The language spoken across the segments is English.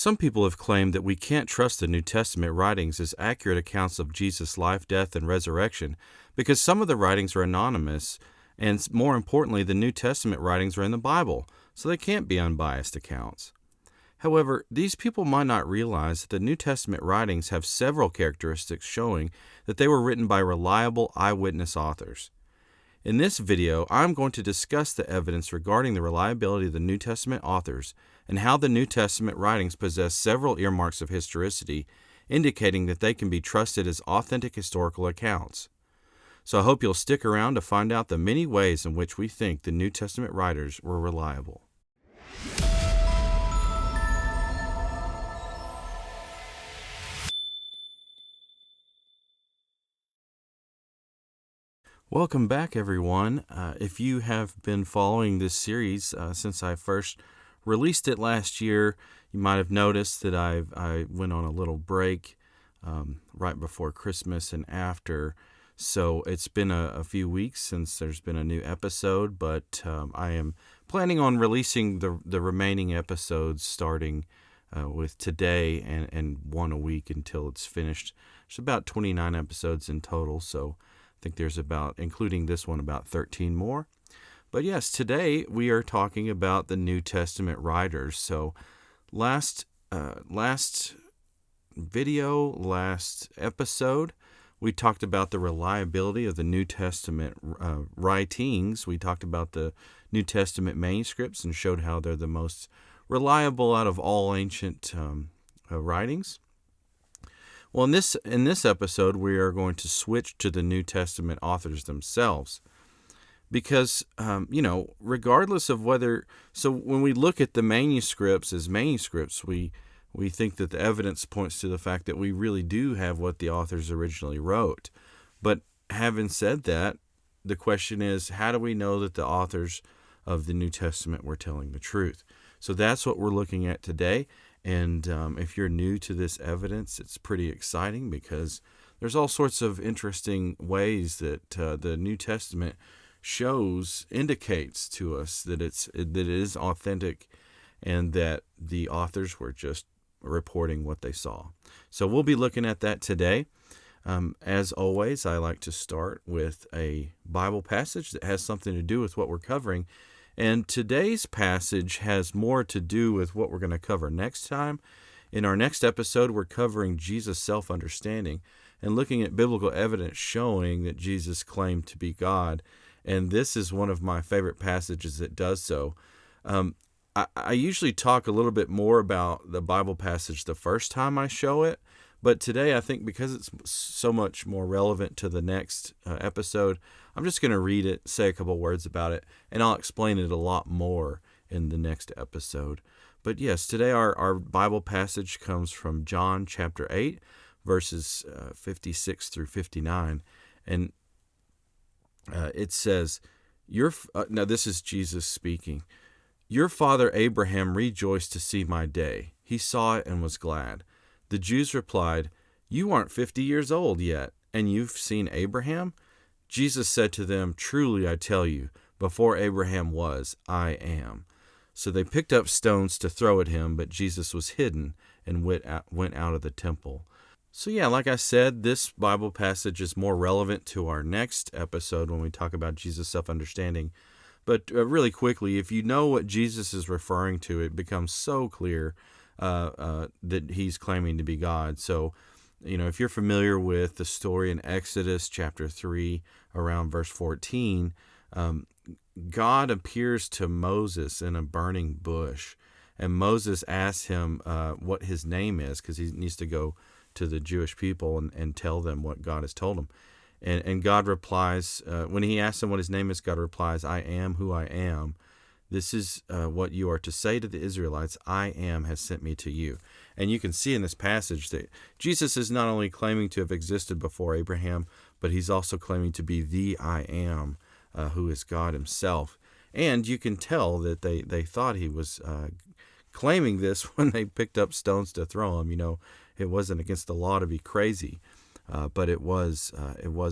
Some people have claimed that we can't trust the New Testament writings as accurate accounts of Jesus' life, death, and resurrection because some of the writings are anonymous, and more importantly, the New Testament writings are in the Bible, so they can't be unbiased accounts. However, these people might not realize that the New Testament writings have several characteristics showing that they were written by reliable eyewitness authors. In this video, I'm going to discuss the evidence regarding the reliability of the New Testament authors and how the New Testament writings possess several earmarks of historicity, indicating that they can be trusted as authentic historical accounts. So I hope you'll stick around to find out the many ways in which we think the New Testament writers were reliable. Welcome back, everyone. If you have been following this series since I first released it last year, you might have noticed that I went on a little break right before Christmas and after. So it's been a few weeks since there's been a new episode, but I am planning on releasing the remaining episodes starting with today and one a week until it's finished. There's about 29 episodes in total, so I think there's about, including this one, about 13 more. But yes, today we are talking about the New Testament writers. So last episode, we talked about the reliability of the New Testament writings. We talked about the New Testament manuscripts and showed how they're the most reliable out of all ancient writings. Well, in this episode, we are going to switch to the New Testament authors themselves because, regardless of whether, so when we look at the manuscripts as manuscripts, we think that the evidence points to the fact that we really do have what the authors originally wrote. But having said that, the question is, how do we know that the authors of the New Testament were telling the truth? So that's what we're looking at today. And if you're new to this evidence, it's pretty exciting because there's all sorts of interesting ways that the New Testament indicates to us that it is authentic and that the authors were just reporting what they saw. So we'll be looking at that today. As always, I like to start with a Bible passage that has something to do with what we're covering. And today's passage has more to do with what we're going to cover next time. In our next episode, we're covering Jesus' self-understanding and looking at biblical evidence showing that Jesus claimed to be God. And this is one of my favorite passages that does so. I usually talk a little bit more about the Bible passage the first time I show it, but today I think because it's so much more relevant to the next episode, I'm just going to read it, say a couple words about it, and I'll explain it a lot more in the next episode. But yes, today our Bible passage comes from John chapter 8, verses 56 through 59, and it says, now this is Jesus speaking, "Your father Abraham rejoiced to see my day. He saw it and was glad." The Jews replied, "You aren't 50 years old yet, and you've seen Abraham?" Jesus said to them, "Truly I tell you, before Abraham was, I am." So they picked up stones to throw at him, but Jesus was hidden and went out of the temple. So yeah, like I said, this Bible passage is more relevant to our next episode when we talk about Jesus' self-understanding. But really quickly, if you know what Jesus is referring to, it becomes so clear that he's claiming to be God. So, if you're familiar with the story in Exodus chapter 3, around verse 14, God appears to Moses in a burning bush. And Moses asks him what his name is because he needs to go to the Jewish people and tell them what God has told him. And God replies, when he asks him what his name is, God replies, "I am who I am. This is what you are to say to the Israelites, I am has sent me to you." And you can see in this passage that Jesus is not only claiming to have existed before Abraham, but he's also claiming to be the I am, who is God himself. And you can tell that they thought he was claiming this when they picked up stones to throw him. It wasn't against the law to be crazy, but it was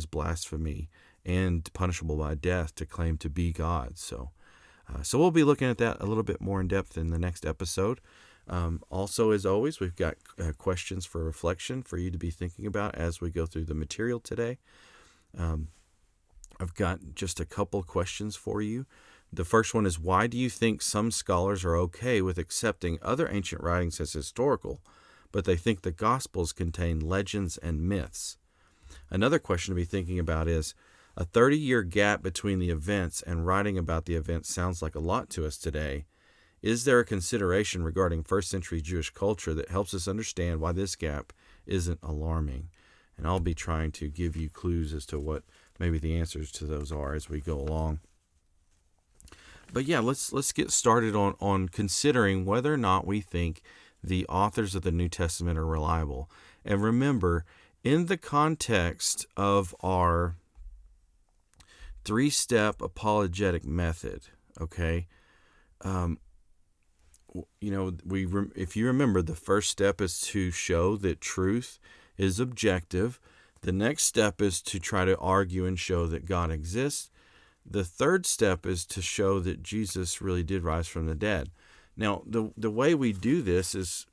blasphemy and punishable by death to claim to be God. So we'll be looking at that a little bit more in depth in the next episode. Also, as always, we've got questions for reflection for you to be thinking about as we go through the material today. I've got just a couple questions for you. The first one is, why do you think some scholars are okay with accepting other ancient writings as historical, but they think the Gospels contain legends and myths? Another question to be thinking about is, a 30-year gap between the events and writing about the events sounds like a lot to us today. Is there a consideration regarding first century Jewish culture that helps us understand why this gap isn't alarming? And I'll be trying to give you clues as to what maybe the answers to those are as we go along. But yeah, let's get started on considering whether or not we think the authors of the New Testament are reliable. And remember, in the context of our 3-step apologetic method, okay, if you remember, the first step is to show that truth is objective. The next step is to try to argue and show that God exists. The third step is to show that Jesus really did rise from the dead. Now, the way we do this is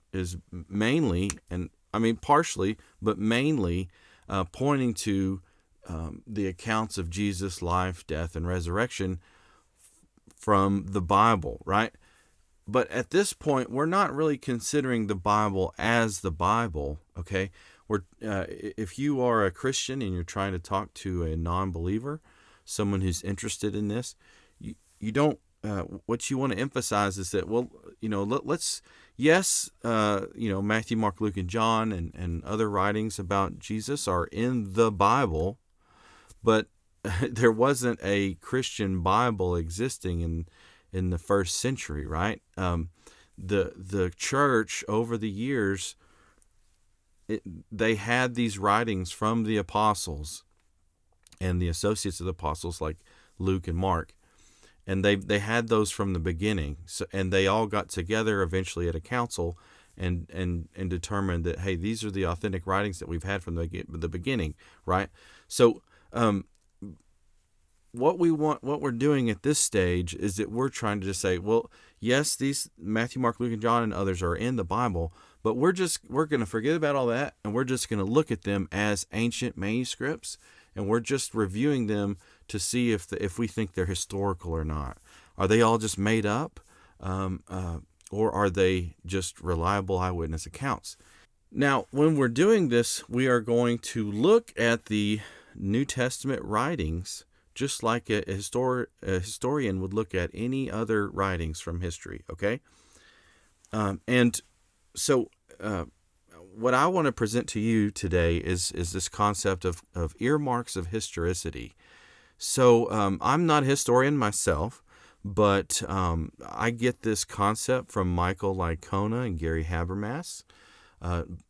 mainly, and I mean partially, but mainly pointing to the accounts of Jesus' life, death, and resurrection from the Bible, right? But at this point, we're not really considering the Bible as the Bible, okay? If you are a Christian and you're trying to talk to a non-believer, someone who's interested in this, you don't. What you want to emphasize is that, Matthew, Mark, Luke, and John, and other writings about Jesus are in the Bible, but there wasn't a Christian Bible existing in the first century, right? The church over the years, they had these writings from the apostles and the associates of the apostles like Luke and Mark, and they had those from the beginning. So, and they all got together eventually at a council and determined that, hey, these are the authentic writings that we've had from the beginning, right? So what we're doing at this stage is that we're trying to just say, well, yes, these Matthew, Mark, Luke, and John and others are in the Bible, but we're going to forget about all that, and we're just going to look at them as ancient manuscripts, and we're just reviewing them to see if we think they're historical or not. Are they all just made up, or are they just reliable eyewitness accounts? Now, when we're doing this, we are going to look at the New Testament writings just like a historian would look at any other writings from history, okay? And so what I want to present to you today is this concept of earmarks of historicity. So I'm not a historian myself, but I get this concept from Michael Licona and Gary Habermas,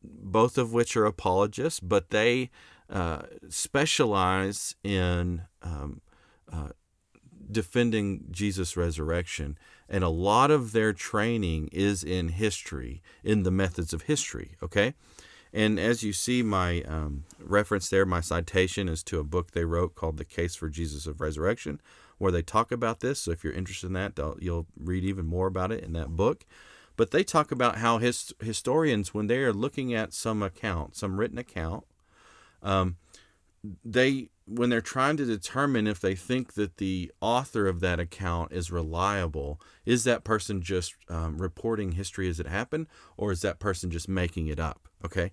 both of which are apologists, but they specialize in defending Jesus' resurrection. And a lot of their training is in history, in the methods of history, okay? And as you see, my reference there, my citation is to a book they wrote called The Case for Jesus of Resurrection, where they talk about this. So if you're interested in that, you'll read even more about it in that book. But they talk about how historians, when they are looking at some written account, when they're trying to determine if they think that the author of that account is reliable, is that person just reporting history as it happened, or is that person just making it up? Okay,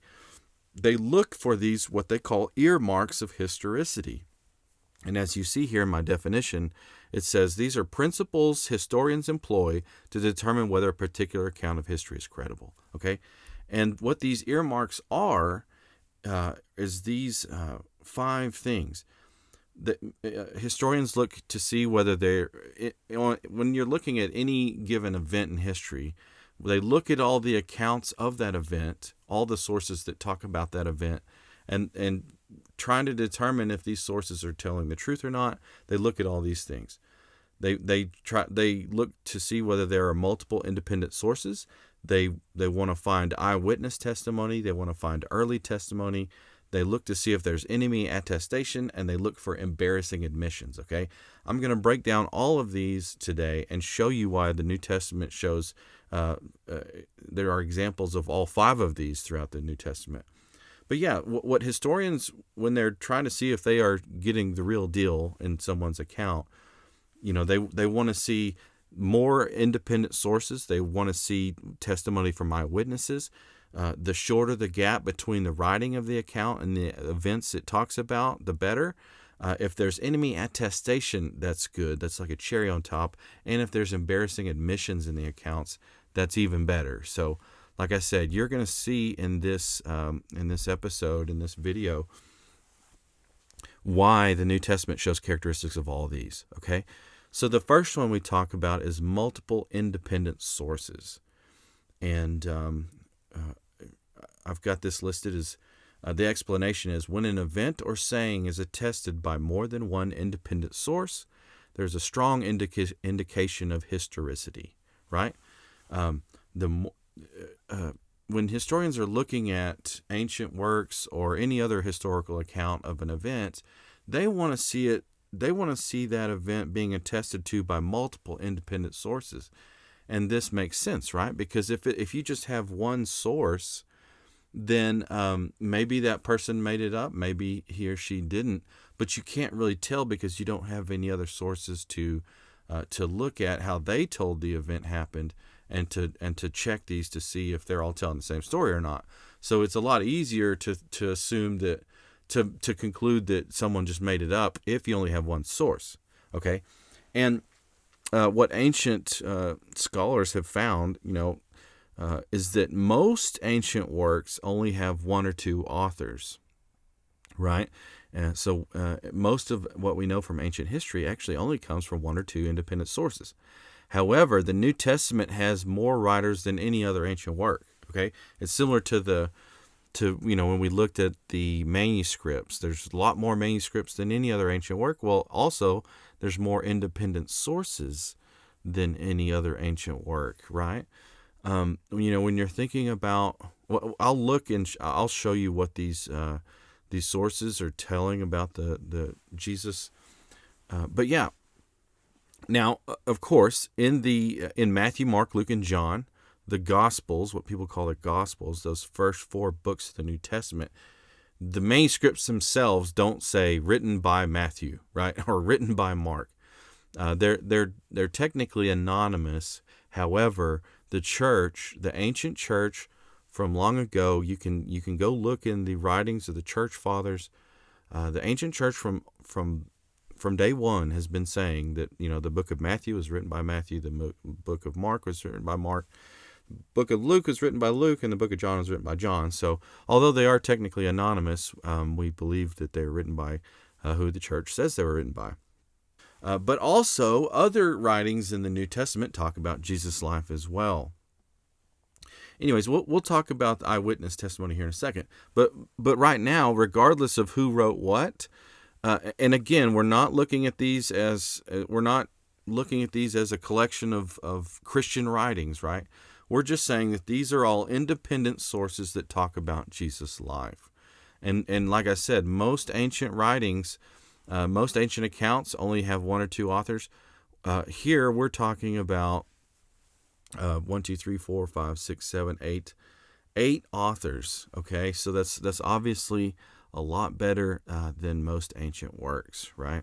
they look for these what they call earmarks of historicity. And as you see here in my definition, it says these are principles historians employ to determine whether a particular account of history is credible. Okay, and what these earmarks are is these 5 things that historians look to see whether when you're looking at any given event in history, they look at all the accounts of that event, all the sources that talk about that event, and trying to determine if these sources are telling the truth or not. They look at all these things. They look to see whether there are multiple independent sources. They want to find eyewitness testimony. They want to find early testimony. they look to see if there's enemy attestation, and they look for embarrassing admissions, okay? I'm going to break down all of these today and show you why the New Testament shows there are examples of all 5 of these throughout the New Testament. But yeah, what historians, when they're trying to see if they are getting the real deal in someone's account, they want to see more independent sources. They want to see testimony from eyewitnesses. The shorter the gap between the writing of the account and the events it talks about, the better. If there's enemy attestation, that's good. That's like a cherry on top. And if there's embarrassing admissions in the accounts, that's even better. So, like I said, you're going to see in this episode, in this video, why the New Testament shows characteristics of all these. Okay, so the first one we talk about is multiple independent sources, and I've got this listed as the explanation is when an event or saying is attested by more than one independent source, there's a strong indication of historicity, right? When historians are looking at ancient works or any other historical account of an event, they want to see it. They want to see that event being attested to by multiple independent sources, and this makes sense, right? Because if you just have one source, then maybe that person made it up, maybe he or she didn't, but you can't really tell because you don't have any other sources to look at how they told the event happened, and to check these to see if they're all telling the same story or not. So it's a lot easier to assume that to conclude that someone just made it up if you only have one source. Okay, and what ancient scholars have found, is that most ancient works only have 1 or 2 authors, right? And so most of what we know from ancient history actually only comes from 1 or 2 independent sources. However, the New Testament has more writers than any other ancient work. Okay, it's similar to when we looked at the manuscripts. There's a lot more manuscripts than any other ancient work. Well, also there's more independent sources than any other ancient work, right? When you're thinking about, well, I'll look and I'll show you what these sources are telling about the Jesus. But yeah, now of course in Matthew, Mark, Luke, and John, the Gospels, what people call the Gospels, those first 4 books of the New Testament, the manuscripts themselves don't say written by Matthew, right, or written by Mark. They're technically anonymous. However, the ancient church from long ago, you can go look in the writings of the church fathers. The ancient church from day one has been saying that the book of Matthew was written by Matthew, the book of Mark was written by Mark, the book of Luke was written by Luke, and the book of John was written by John. So although they are technically anonymous, we believe that they're written by who the church says they were written by. But also, other writings in the New Testament talk about Jesus' life as well. Anyways, we'll talk about the eyewitness testimony here in a second. But right now, regardless of who wrote what, and again, we're not looking at these as a collection of Christian writings, right? We're just saying that these are all independent sources that talk about Jesus' life. And like I said, most ancient writings. Most ancient accounts only have 1 or 2 authors. Here we're talking about 1, 2, 3, 4, 5, 6, 7, 8 authors. Okay, so that's obviously a lot better than most ancient works, right?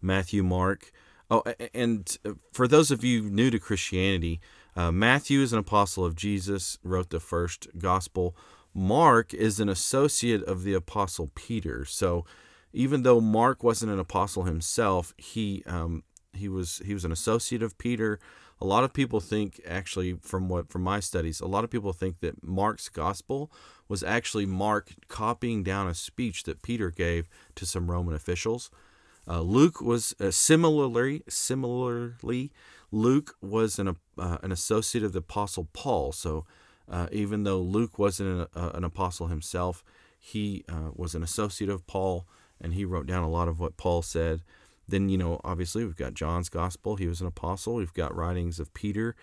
Matthew, Mark. Oh, and for those of you new to Christianity, Matthew is an apostle of Jesus, wrote the first gospel. Mark is an associate of the apostle Peter. So even though Mark wasn't an apostle himself, he was an associate of Peter. A lot of people think, actually, from my studies, a lot of people think that Mark's gospel was actually Mark copying down a speech that Peter gave to some Roman officials. Luke was similarly. Luke was an associate of the apostle Paul. So even though Luke wasn't an apostle himself, he was an associate of Paul. And he wrote down a lot of what Paul said. Then, obviously we've got John's gospel. He was an apostle. We've got writings of Peter,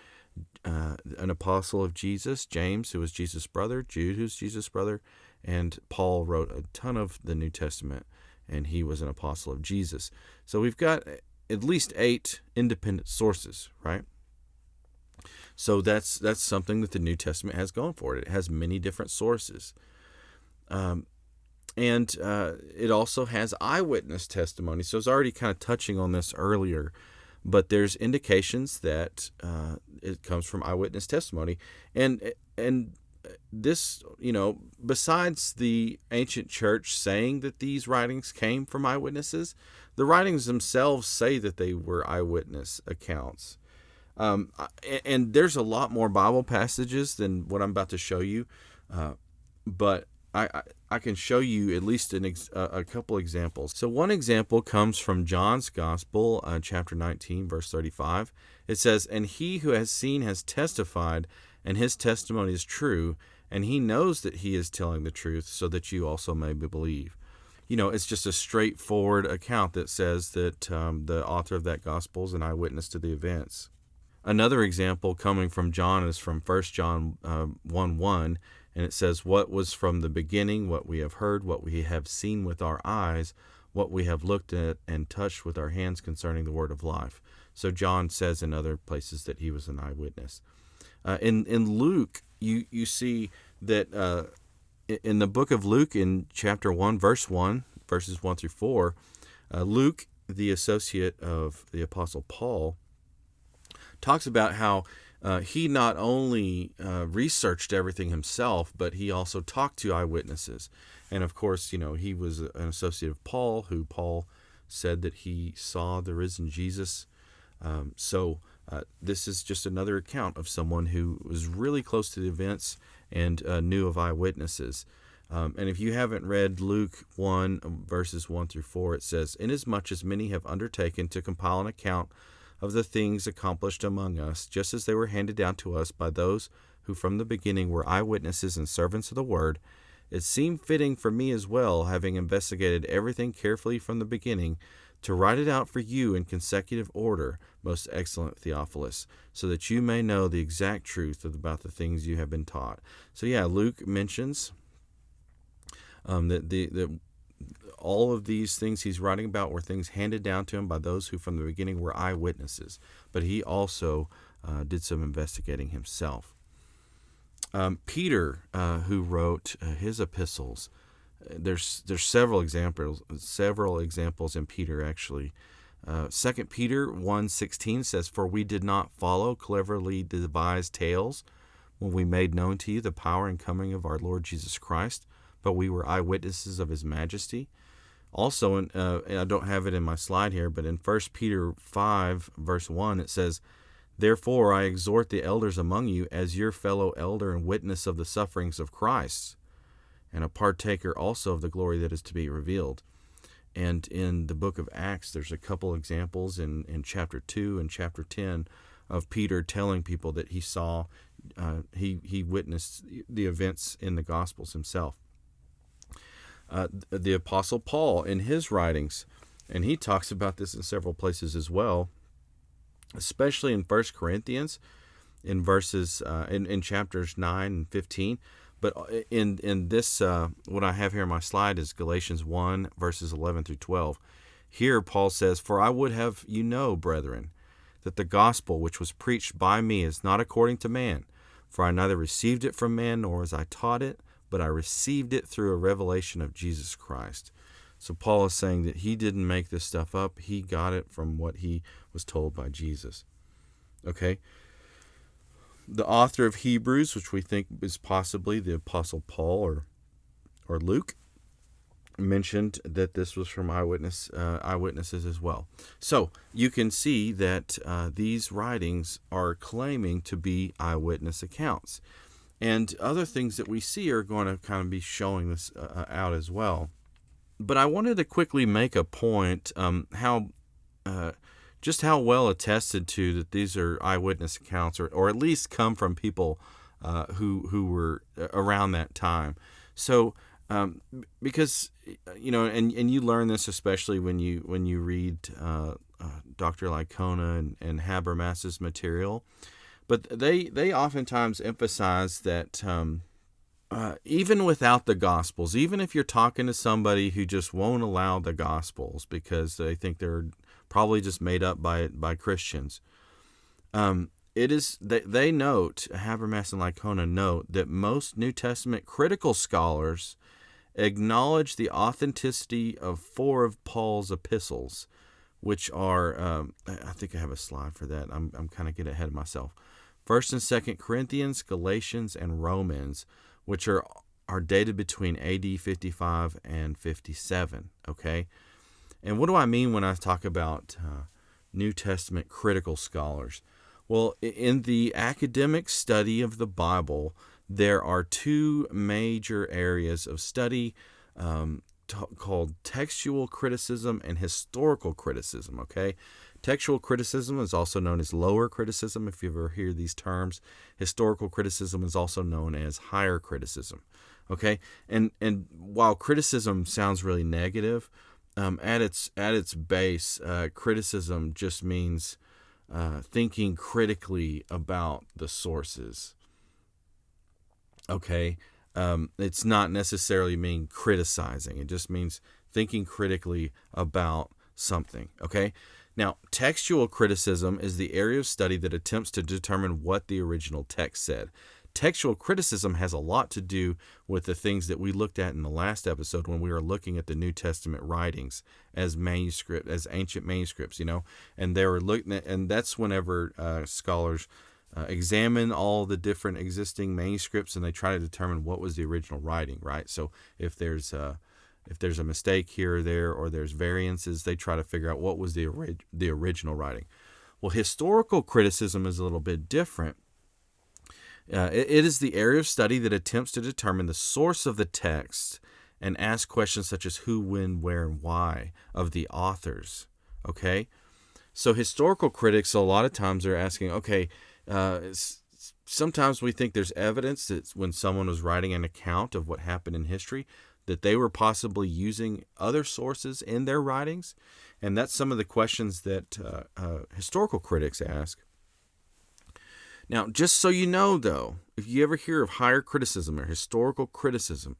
an apostle of Jesus, James, who was Jesus' brother, Jude, who's Jesus' brother, and Paul wrote a ton of the New Testament, and he was an apostle of Jesus. So we've got at least 8 independent sources, right? So that's something that the New Testament has going for it. It has many different sources. And it also has eyewitness testimony. So I was already kind of touching on this earlier, but there's indications that it comes from eyewitness testimony. And this, besides the ancient church saying that these writings came from eyewitnesses, the writings themselves say that they were eyewitness accounts. And there's a lot more Bible passages than what I'm about to show you, but I can show you at least a couple examples. So one example comes from John's Gospel, chapter 19, verse 35. It says, "And he who has seen has testified, and his testimony is true, and he knows that he is telling the truth, so that you also may believe." It's just a straightforward account that says that the author of that gospel is an eyewitness to the events. Another example coming from John is from 1 John 1:1, and it says, "What was from the beginning, what we have heard, what we have seen with our eyes, what we have looked at and touched with our hands concerning the word of life." So John says in other places that he was an eyewitness. In Luke, you see that in the book of Luke, in chapter 1, verse 1, verses 1 through 4, Luke, the associate of the Apostle Paul, talks about how he not only researched everything himself, but he also talked to eyewitnesses. And of course, he was an associate of Paul, who Paul said that he saw the risen Jesus. So this is just another account of someone who was really close to the events and knew of eyewitnesses. And if you haven't read Luke 1, verses 1 through 4, it says, "Inasmuch as many have undertaken to compile an account of the things accomplished among us, just as they were handed down to us by those who from the beginning were eyewitnesses and servants of the word, it seemed fitting for me as well, having investigated everything carefully from the beginning, to write it out for you in consecutive order, most excellent Theophilus, so that you may know the exact truth about the things you have been taught." So yeah, Luke mentions that all of these things he's writing about were things handed down to him by those who from the beginning were eyewitnesses. But he also did some investigating himself. Peter, who wrote his epistles, there's several examples in Peter, actually. 2 Peter 1:16 says, "For we did not follow cleverly devised tales when we made known to you the power and coming of our Lord Jesus Christ, but we were eyewitnesses of his majesty." Also, and I don't have it in my slide here, but in 1 Peter 5, verse 1, it says, "Therefore I exhort the elders among you as your fellow elder and witness of the sufferings of Christ, and a partaker also of the glory that is to be revealed." And in the book of Acts, there's a couple examples in chapter 2 and chapter 10 of Peter telling people that he saw, he witnessed the events in the Gospels himself. The Apostle Paul, in his writings, and he talks about this in several places as well, especially in 1 Corinthians, in verses in chapters 9 and 15. But in this, what I have here on my slide is Galatians 1, verses 11 through 12. Here Paul says, "For I would have you know, brethren, that the gospel which was preached by me is not according to man. For I neither received it from man, nor was I taught it, but I received it through a revelation of Jesus Christ." So Paul is saying that he didn't make this stuff up. He got it from what he was told by Jesus. Okay? The author of Hebrews, which we think is possibly the Apostle Paul or Luke, mentioned that this was from eyewitnesses as well. So you can see that these writings are claiming to be eyewitness accounts. And other things that we see are going to kind of be showing this out as well. But I wanted to quickly make a point just how well attested to that these are eyewitness accounts, or at least come from people who were around that time. So because and you learn this especially when you read Dr. Lycona and Habermas's material. But they oftentimes emphasize that even without the Gospels, even if you're talking to somebody who just won't allow the Gospels because they think they're probably just made up by Christians, it is they note, Habermas and Licona note, that most New Testament critical scholars acknowledge the authenticity of 4 of Paul's epistles, which are, I think I have a slide for that. I'm kind of getting ahead of myself. 1st and 2nd Corinthians, Galatians, and Romans, which are dated between AD 55 and 57, okay? And what do I mean when I talk about New Testament critical scholars? Well, in the academic study of the Bible, there are 2 major areas of study called textual criticism and historical criticism, okay? Textual criticism is also known as lower criticism, if you ever hear these terms. Historical criticism is also known as higher criticism, okay? And while criticism sounds really negative, at its base, criticism just means thinking critically about the sources, okay? It's not necessarily mean criticizing. It just means thinking critically about something, okay? Now, textual criticism is the area of study that attempts to determine what the original text said. Textual criticism has a lot to do with the things that we looked at in the last episode when we were looking at the New Testament writings as ancient manuscripts, and they were looking at, and that's whenever scholars examine all the different existing manuscripts and they try to determine what was the original writing, right? So if there's a mistake here or there, or there's variances, they try to figure out what was the original writing. Well, historical criticism is a little bit different. It is the area of study that attempts to determine the source of the text and ask questions such as who, when, where, and why of the authors, okay? So historical critics, a lot of times, are asking, okay, sometimes we think there's evidence that when someone was writing an account of what happened in history, that they were possibly using other sources in their writings. And that's some of the questions that historical critics ask. Now, just so you know, though, if you ever hear of higher criticism or historical criticism,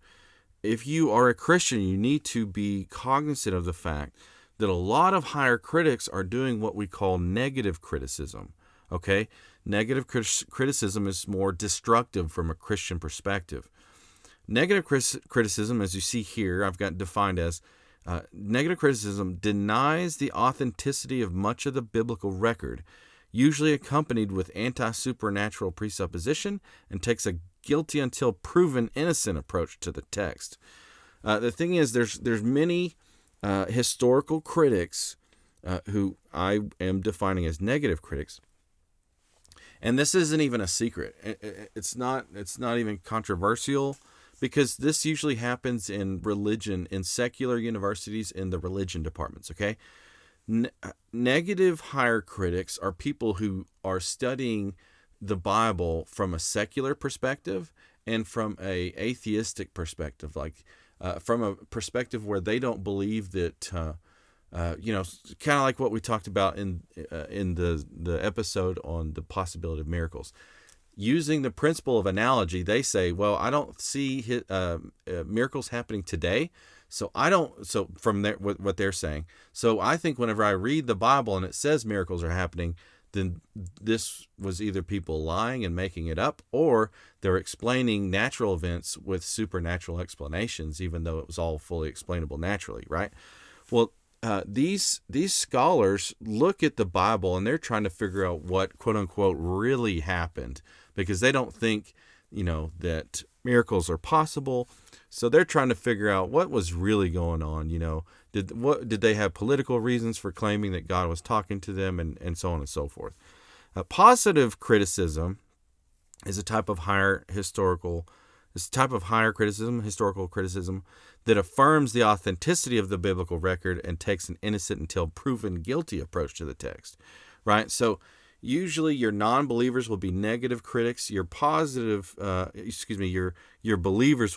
if you are a Christian, you need to be cognizant of the fact that a lot of higher critics are doing what we call negative criticism, okay? Negative criticism is more destructive from a Christian perspective. Negative criticism, as you see here, I've got defined as negative criticism denies the authenticity of much of the biblical record, usually accompanied with anti-supernatural presupposition, and takes a guilty until proven innocent approach to the text. The thing is, there's many historical critics who I am defining as negative critics. And this isn't even a secret. It's not even controversial, because this usually happens in religion, in secular universities, in the religion departments, okay? Negative higher critics are people who are studying the Bible from a secular perspective and from a atheistic perspective, like from a perspective where they don't believe that, kind of like what we talked about in the episode on the possibility of miracles. Using the principle of analogy, they say, well, I don't see miracles happening today, so I don't. So from what they're saying, so I think whenever I read the Bible and it says miracles are happening, then this was either people lying and making it up, or they're explaining natural events with supernatural explanations, even though it was all fully explainable naturally, right? Well, these scholars look at the Bible and they're trying to figure out what, quote unquote, really happened, because they don't think, that miracles are possible. So they're trying to figure out what was really going on. Did they have political reasons for claiming that God was talking to them, and so on and so forth. Positive criticism is a type of higher historical criticism that affirms the authenticity of the biblical record and takes an innocent until proven guilty approach to the text, right? So usually your non-believers will be negative critics. Your believers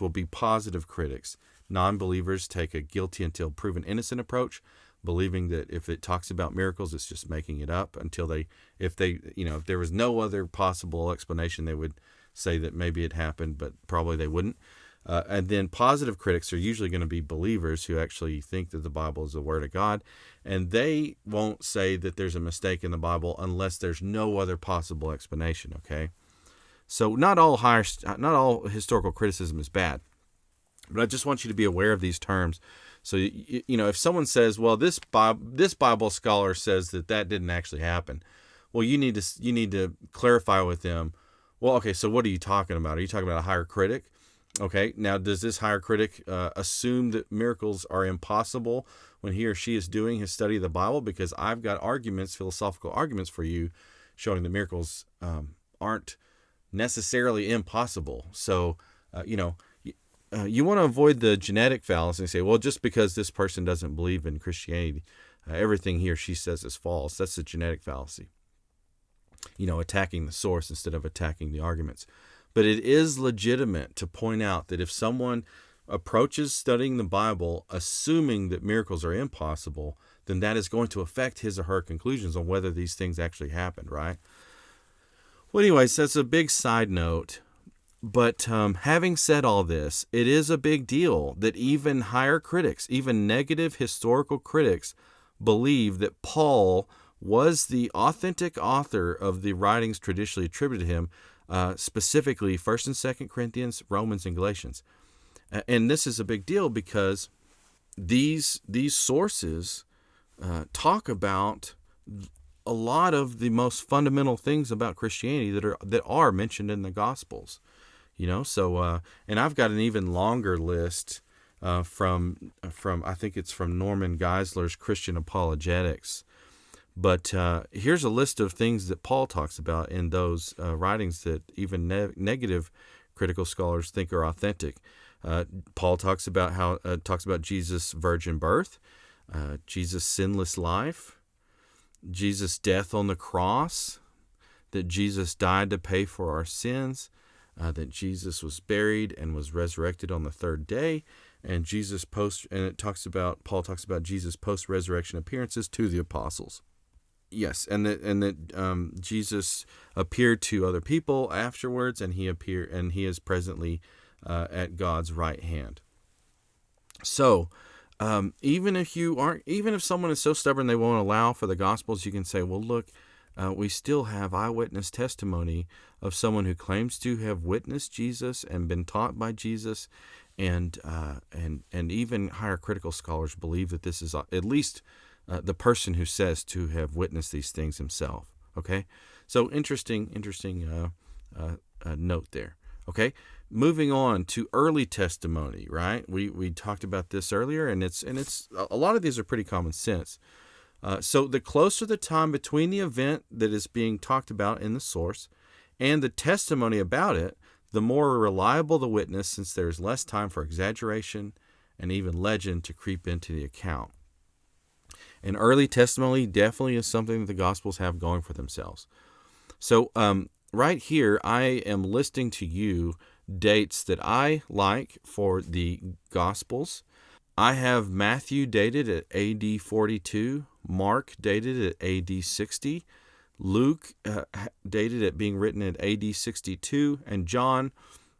will be positive critics. Non-believers take a guilty until proven innocent approach, believing that if it talks about miracles, it's just making it up until if there was no other possible explanation, say that maybe it happened, but probably they wouldn't. And then positive critics are usually going to be believers who actually think that the Bible is the Word of God, and they won't say that there's a mistake in the Bible unless there's no other possible explanation. Okay, so not all historical criticism is bad, but I just want you to be aware of these terms. So if someone says, "Well, this Bible scholar says that didn't actually happen," well, you need to clarify with them. Well, okay, so what are you talking about? Are you talking about a higher critic? Okay, now does this higher critic assume that miracles are impossible when he or she is doing his study of the Bible? Because I've got philosophical arguments for you, showing that miracles aren't necessarily impossible. So, you want to avoid the genetic fallacy and say, well, just because this person doesn't believe in Christianity, everything he or she says is false. That's a genetic fallacy. Attacking the source instead of attacking the arguments. But it is legitimate to point out that if someone approaches studying the Bible assuming that miracles are impossible, then that is going to affect his or her conclusions on whether these things actually happened, right? Well, anyways, that's a big side note. But having said all this, it is a big deal that even higher critics, even negative historical critics, believe that Paul was the authentic author of the writings traditionally attributed to him, specifically 1st and 2nd Corinthians, Romans, and Galatians. And this is a big deal because these sources talk about a lot of the most fundamental things about Christianity that are mentioned in the Gospels. So and I've got an even longer list from I think it's from Norman Geisler's Christian Apologetics. But here's a list of things that Paul talks about in those writings that even negative critical scholars think are authentic. Paul talks about Jesus' virgin birth, Jesus' sinless life, Jesus' death on the cross, that Jesus died to pay for our sins, that Jesus was buried and was resurrected on the third day, and Paul talks about Jesus' post-resurrection appearances to the apostles. Yes, and that Jesus appeared to other people afterwards, and he is presently at God's right hand. So, even if someone is so stubborn they won't allow for the Gospels, you can say, well, look, we still have eyewitness testimony of someone who claims to have witnessed Jesus and been taught by Jesus, and even higher critical scholars believe that this is at least the person who says to have witnessed these things himself. Okay, so interesting note there. Okay, moving on to early testimony. Right, we talked about this earlier, and it's a lot of these are pretty common sense. So the closer the time between the event that is being talked about in the source and the testimony about it, the more reliable the witness, since there is less time for exaggeration and even legend to creep into the account. And early testimony definitely is something that the Gospels have going for themselves. So right here, I am listing to you dates that I like for the Gospels. I have Matthew dated at AD 42, Mark dated at AD 60, Luke dated at being written at AD 62, and John,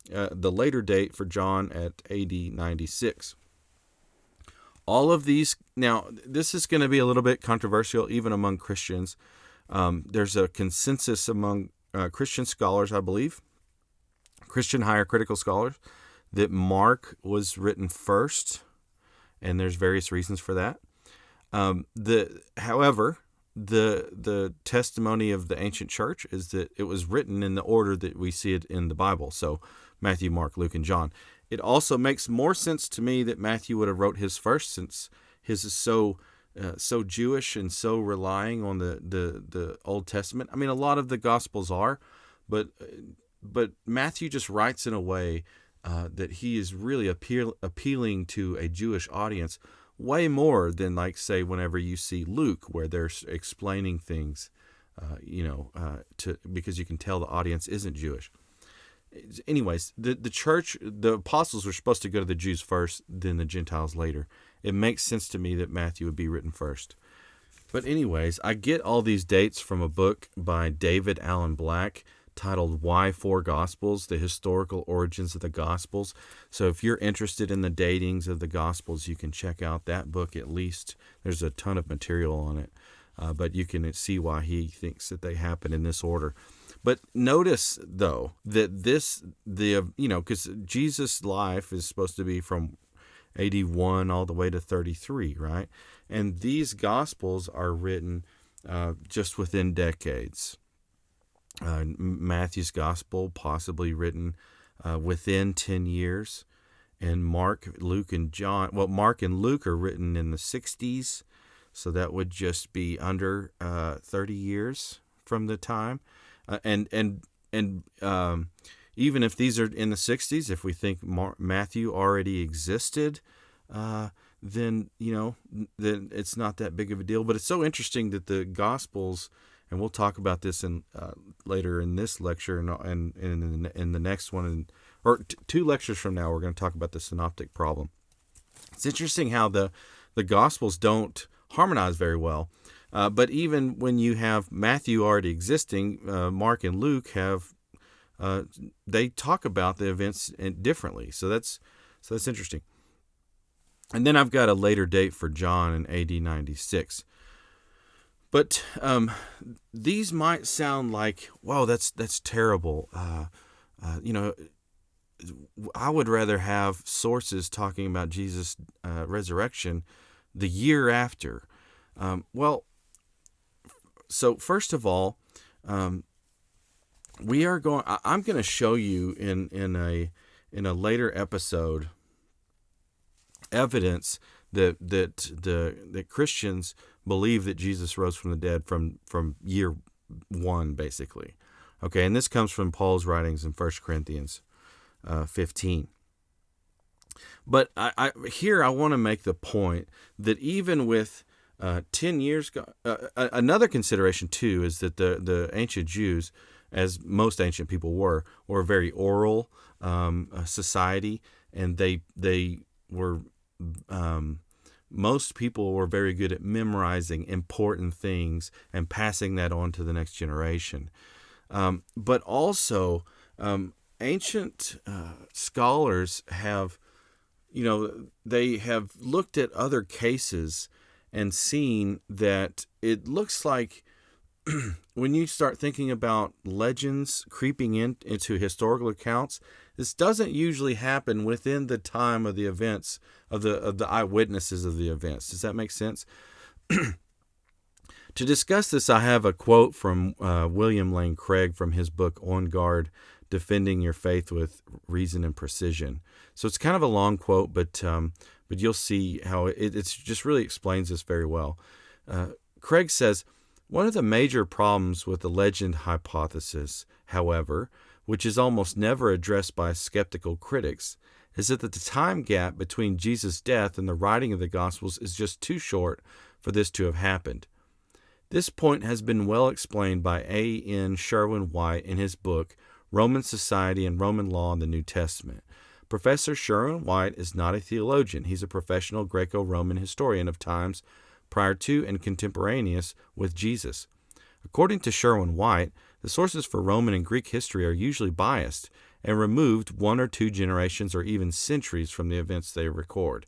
the later date for John at AD 96. All of these, now this is going to be a little bit controversial even among Christians. There's a consensus among Christian scholars, I believe, Christian higher critical scholars, that Mark was written first, and there's various reasons for that. However, the testimony of the ancient church is that it was written in the order that we see it in the Bible. So Matthew, Mark, Luke, and John. It also makes more sense to me that Matthew would have wrote his first, since his is so Jewish and so relying on the Old Testament. I mean, a lot of the Gospels are, but Matthew just writes in a way that he is really appealing to a Jewish audience way more than, like, say, whenever you see Luke, where they're explaining things, because you can tell the audience isn't Jewish. Anyways, the church, the apostles were supposed to go to the Jews first, then the Gentiles later. It makes sense to me that Matthew would be written first. But anyways, I get all these dates from a book by David Allen Black titled Why Four Gospels? The Historical Origins of the Gospels. So if you're interested in the datings of the Gospels, you can check out that book at least. There's a ton of material on it, but you can see why he thinks that they happen in this order. But notice, though, that because Jesus' life is supposed to be from AD 1 all the way to 33, right? And these Gospels are written just within decades. Matthew's Gospel possibly written within 10 years. And Mark, Luke, and John, Mark and Luke are written in the 60s. So that would just be under 30 years from the time. And even if these are in the 60s, if we think Matthew already existed, then it's not that big of a deal. But it's so interesting that the Gospels, and we'll talk about this in later in this lecture and in the next one, or 2 lectures from now, we're going to talk about the synoptic problem. It's interesting how the Gospels don't harmonize very well. But even when you have Matthew already existing, Mark and Luke have they talk about the events differently. So that's interesting. And then I've got a later date for John in AD 96. But these might sound like, wow, that's terrible. I would rather have sources talking about Jesus' resurrection the year after. So first of all, I'm going to show you in a later episode evidence that Christians believe that Jesus rose from the dead from year 1, basically. Okay, and this comes from Paul's writings in 1 Corinthians 15. But I want to make the point that even with 10 years, another consideration too is that the ancient Jews, as most ancient people were a very oral society, and they were most people were very good at memorizing important things and passing that on to the next generation. But also, ancient scholars have, they have looked at other cases and seen that it looks like when you start thinking about legends creeping into historical accounts, this doesn't usually happen within the time of the events of the eyewitnesses of the events. Does that make sense? To discuss this, I have a quote from William Lane Craig from his book On Guard, Defending Your Faith with Reason and Precision. So it's kind of a long quote, but you'll see how it's just really explains this very well. Craig says, one of the major problems with the legend hypothesis, however, which is almost never addressed by skeptical critics, is that the time gap between Jesus' death and the writing of the Gospels is just too short for this to have happened. This point has been well explained by A.N. Sherwin-White in his book, Roman Society and Roman Law in the New Testament. Professor Sherwin-White is not a theologian. He's a professional Greco-Roman historian of times prior to and contemporaneous with Jesus. According to Sherwin-White, the sources for Roman and Greek history are usually biased and removed 1 or 2 generations or even centuries from the events they record.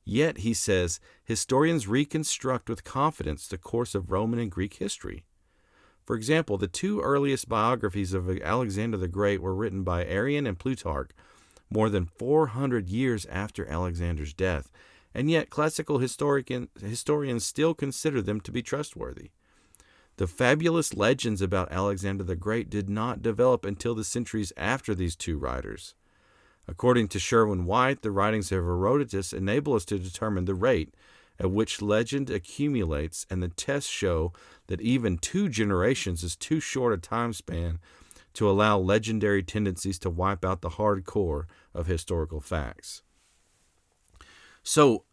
Yet, he says, historians reconstruct with confidence the course of Roman and Greek history. For example, the 2 earliest biographies of Alexander the Great were written by Arrian and Plutarch more than 400 years after Alexander's death, and yet classical historians still consider them to be trustworthy. The fabulous legends about Alexander the Great did not develop until the centuries after these 2 writers. According to Sherwin-White, the writings of Herodotus enable us to determine the rate at which legend accumulates, and the tests show that even 2 generations is too short a time span to allow legendary tendencies to wipe out the hard core of historical facts. So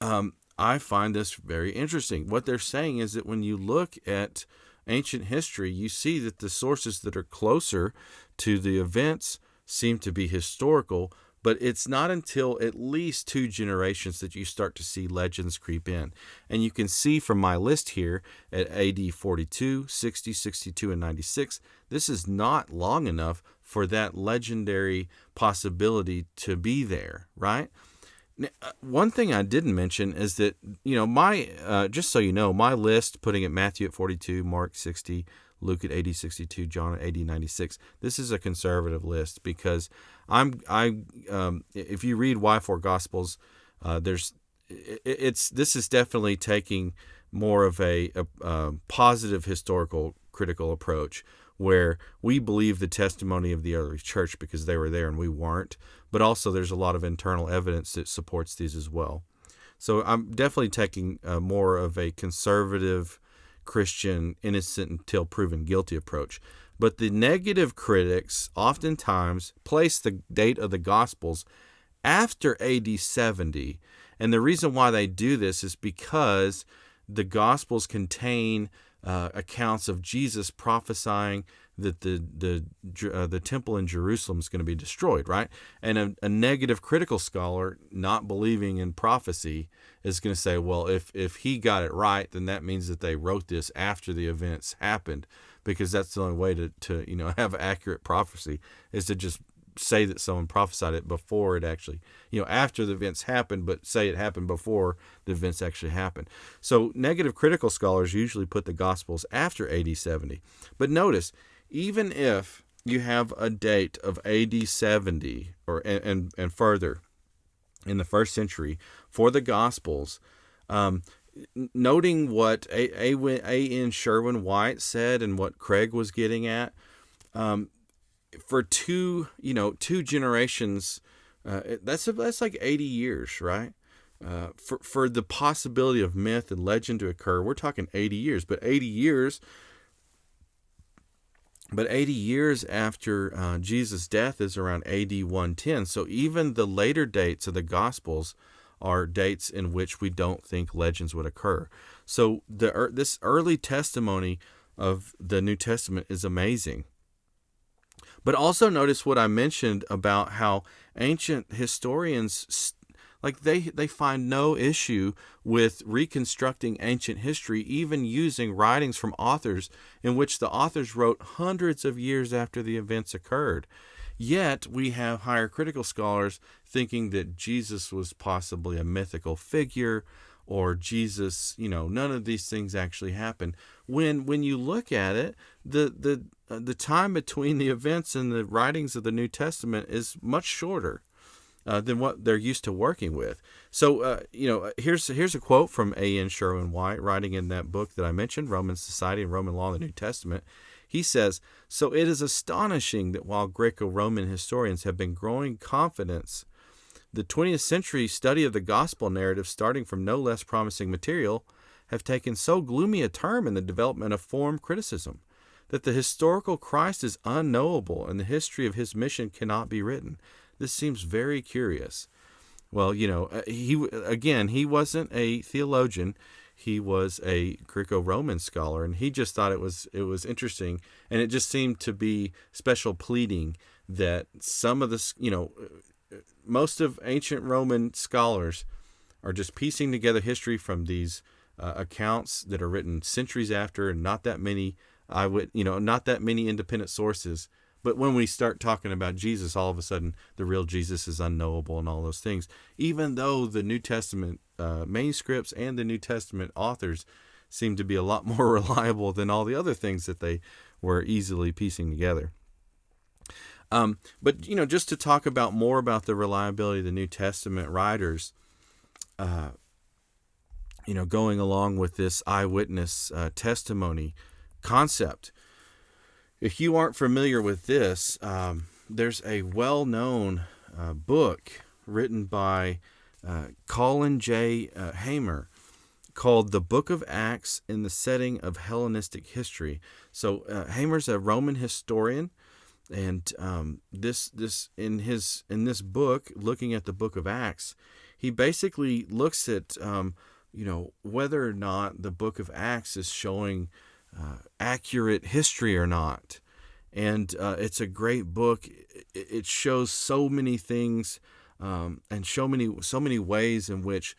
I find this very interesting. What they're saying is that when you look at ancient history, you see that the sources that are closer to the events seem to be historical, But it's not until at least 2 generations that you start to see legends creep in. And you can see from my list here at AD 42, 60, 62, and 96, this is not long enough for that legendary possibility to be there, right? One thing I didn't mention is that, my just so you know, my list, putting it Matthew at 42, Mark 60, Luke at AD 62, John at AD 96. This is a conservative list because if you read Y4 Gospels, this is definitely taking more of a positive historical critical approach, where we believe the testimony of the early church because they were there and we weren't, but also there's a lot of internal evidence that supports these as well. So I'm definitely taking more of a conservative Christian, innocent until proven guilty approach. But the negative critics oftentimes place the date of the Gospels after AD 70. And the reason why they do this is because the Gospels contain accounts of Jesus prophesying that the temple in Jerusalem is going to be destroyed, right? And a negative critical scholar not believing in prophecy is going to say, well, if he got it right, then that means that they wrote this after the events happened, because that's the only way to have accurate prophecy is to just say that someone prophesied it before it actually, after the events happened, but say it happened before the events actually happened. So negative critical scholars usually put the Gospels after AD 70. But notice, even if you have a date of AD 70 and further in the first century for the Gospels, noting what A.N. Sherwin White said and what Craig was getting at, for two generations, that's like 80 years, right? For the possibility of myth and legend to occur, we're talking 80 years. But 80 years after Jesus' death is around AD 110. So even the later dates of the Gospels are dates in which we don't think legends would occur. So this early testimony of the New Testament is amazing. But also notice what I mentioned about how ancient historians, they find no issue with reconstructing ancient history, even using writings from authors in which the authors wrote hundreds of years after the events occurred. Yet we have higher critical scholars thinking that Jesus was possibly a mythical figure, or Jesus, none of these things actually happened. When you look at it, the time between the events and the writings of the New Testament is much shorter than what they're used to working with. So, here's a quote from A.N. Sherwin White, writing in that book that I mentioned, Roman Society and Roman Law in the New Testament. He says, "So it is astonishing that while Greco-Roman historians have been growing confidence, the 20th century study of the gospel narrative, starting from no less promising material, have taken so gloomy a turn in the development of form criticism that the historical Christ is unknowable and the history of his mission cannot be written. This seems very curious." Well, he wasn't a theologian. He was a Greco-Roman scholar, and he just thought it was interesting, and it just seemed to be special pleading that some of this, most of ancient Roman scholars are just piecing together history from these accounts that are written centuries after, and not that many not that many independent sources. But when we start talking about Jesus, all of a sudden the real Jesus is unknowable and all those things, even though the New Testament manuscripts and the New Testament authors seem to be a lot more reliable than all the other things that they were easily piecing together. But just to talk about more about the reliability of the New Testament writers, going along with this eyewitness testimony concept. If you aren't familiar with this, there's a well-known book written by Colin J. Hamer called The Book of Acts in the Setting of Hellenistic History. So Hamer's a Roman historian, and this in this book, looking at the Book of Acts, he basically looks at whether or not the Book of Acts is showing accurate history or not. And it's a great book. It shows so many things, and so many ways in which,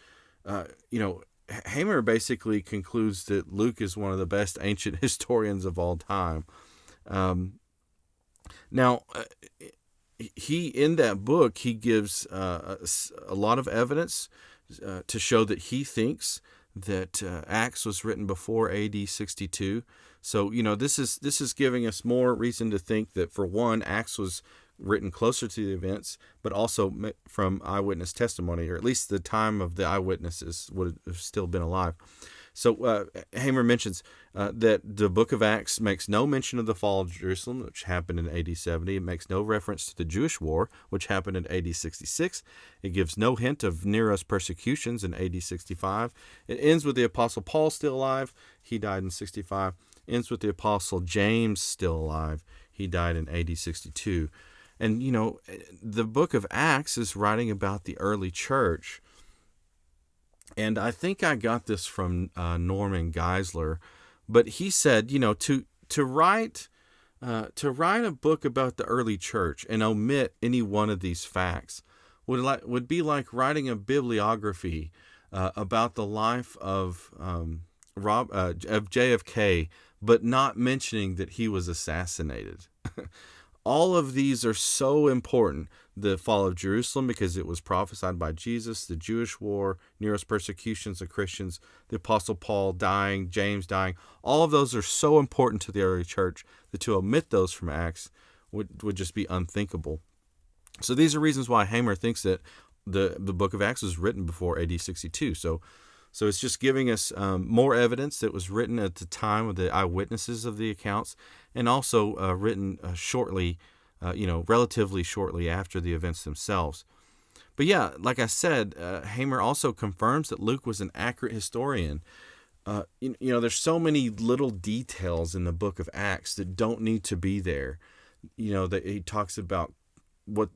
Hamer basically concludes that Luke is one of the best ancient historians of all time. Now, he in that book he gives a lot of evidence to show that he thinks that Acts was written before AD 62. So this is giving us more reason to think that, for one, Acts was written closer to the events, but also from eyewitness testimony, or at least the time of the eyewitnesses would have still been alive. So Hamer mentions that the book of Acts makes no mention of the fall of Jerusalem, which happened in AD 70. It makes no reference to the Jewish war, which happened in AD 66. It gives no hint of Nero's persecutions in AD 65. It ends with the Apostle Paul still alive. He died in 65. Ends with the Apostle James still alive. He died in AD 62. And, the book of Acts is writing about the early church. And I think I got this from Norman Geisler, but he said, to write a book about the early church and omit any one of these facts would be like writing a bibliography about the life of JFK, but not mentioning that he was assassinated. All of these are so important. The fall of Jerusalem, because it was prophesied by Jesus, the Jewish war, Nero's persecutions of Christians, the Apostle Paul dying, James dying. All of those are so important to the early church that to omit those from Acts would just be unthinkable. So these are reasons why Hamer thinks that the book of Acts was written before AD 62. So it's just giving us more evidence that was written at the time of the eyewitnesses of the accounts, and also written shortly, relatively shortly after the events themselves. But yeah, like I said, Hamer also confirms that Luke was an accurate historian. There's so many little details in the book of Acts that don't need to be there. That he talks about what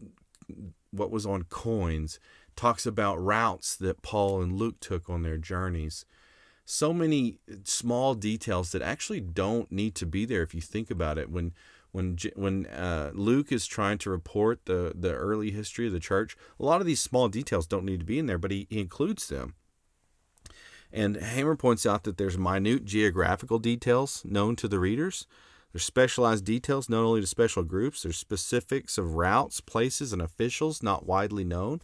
was on coins, talks about routes that Paul and Luke took on their journeys. So many small details that actually don't need to be there if you think about it. When Luke is trying to report the early history of the church, a lot of these small details don't need to be in there, but he includes them. And Hamer points out that there's minute geographical details known to the readers. There's specialized details known only to special groups. There's specifics of routes, places, and officials not widely known.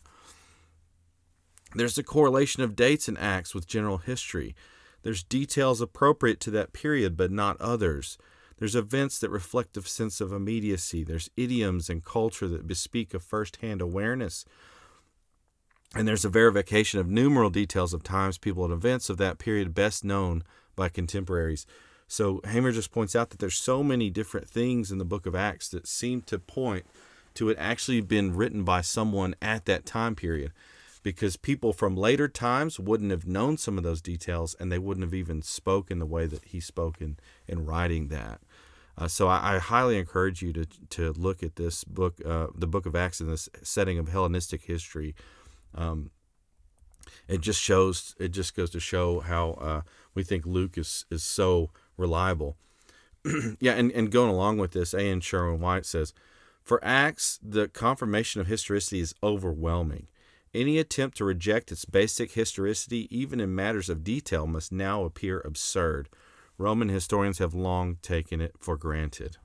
There's a correlation of dates in Acts with general history. There's details appropriate to that period, but not others. There's events that reflect a sense of immediacy. There's idioms and culture that bespeak a first-hand awareness. And there's a verification of numeral details of times, people, and events of that period best known by contemporaries. So Hamer just points out that there's so many different things in the book of Acts that seem to point to it actually been written by someone at that time period, because people from later times wouldn't have known some of those details, and they wouldn't have even spoken the way that he spoke in writing that. So I highly encourage you to look at this book, the book of Acts, in this setting of Hellenistic history. It just goes to show how we think Luke is so reliable. Yeah, and going along with this, A.N. Sherwin White says, for Acts, the confirmation of historicity is overwhelming. Any attempt to reject its basic historicity, even in matters of detail, must now appear absurd. Roman historians have long taken it for granted.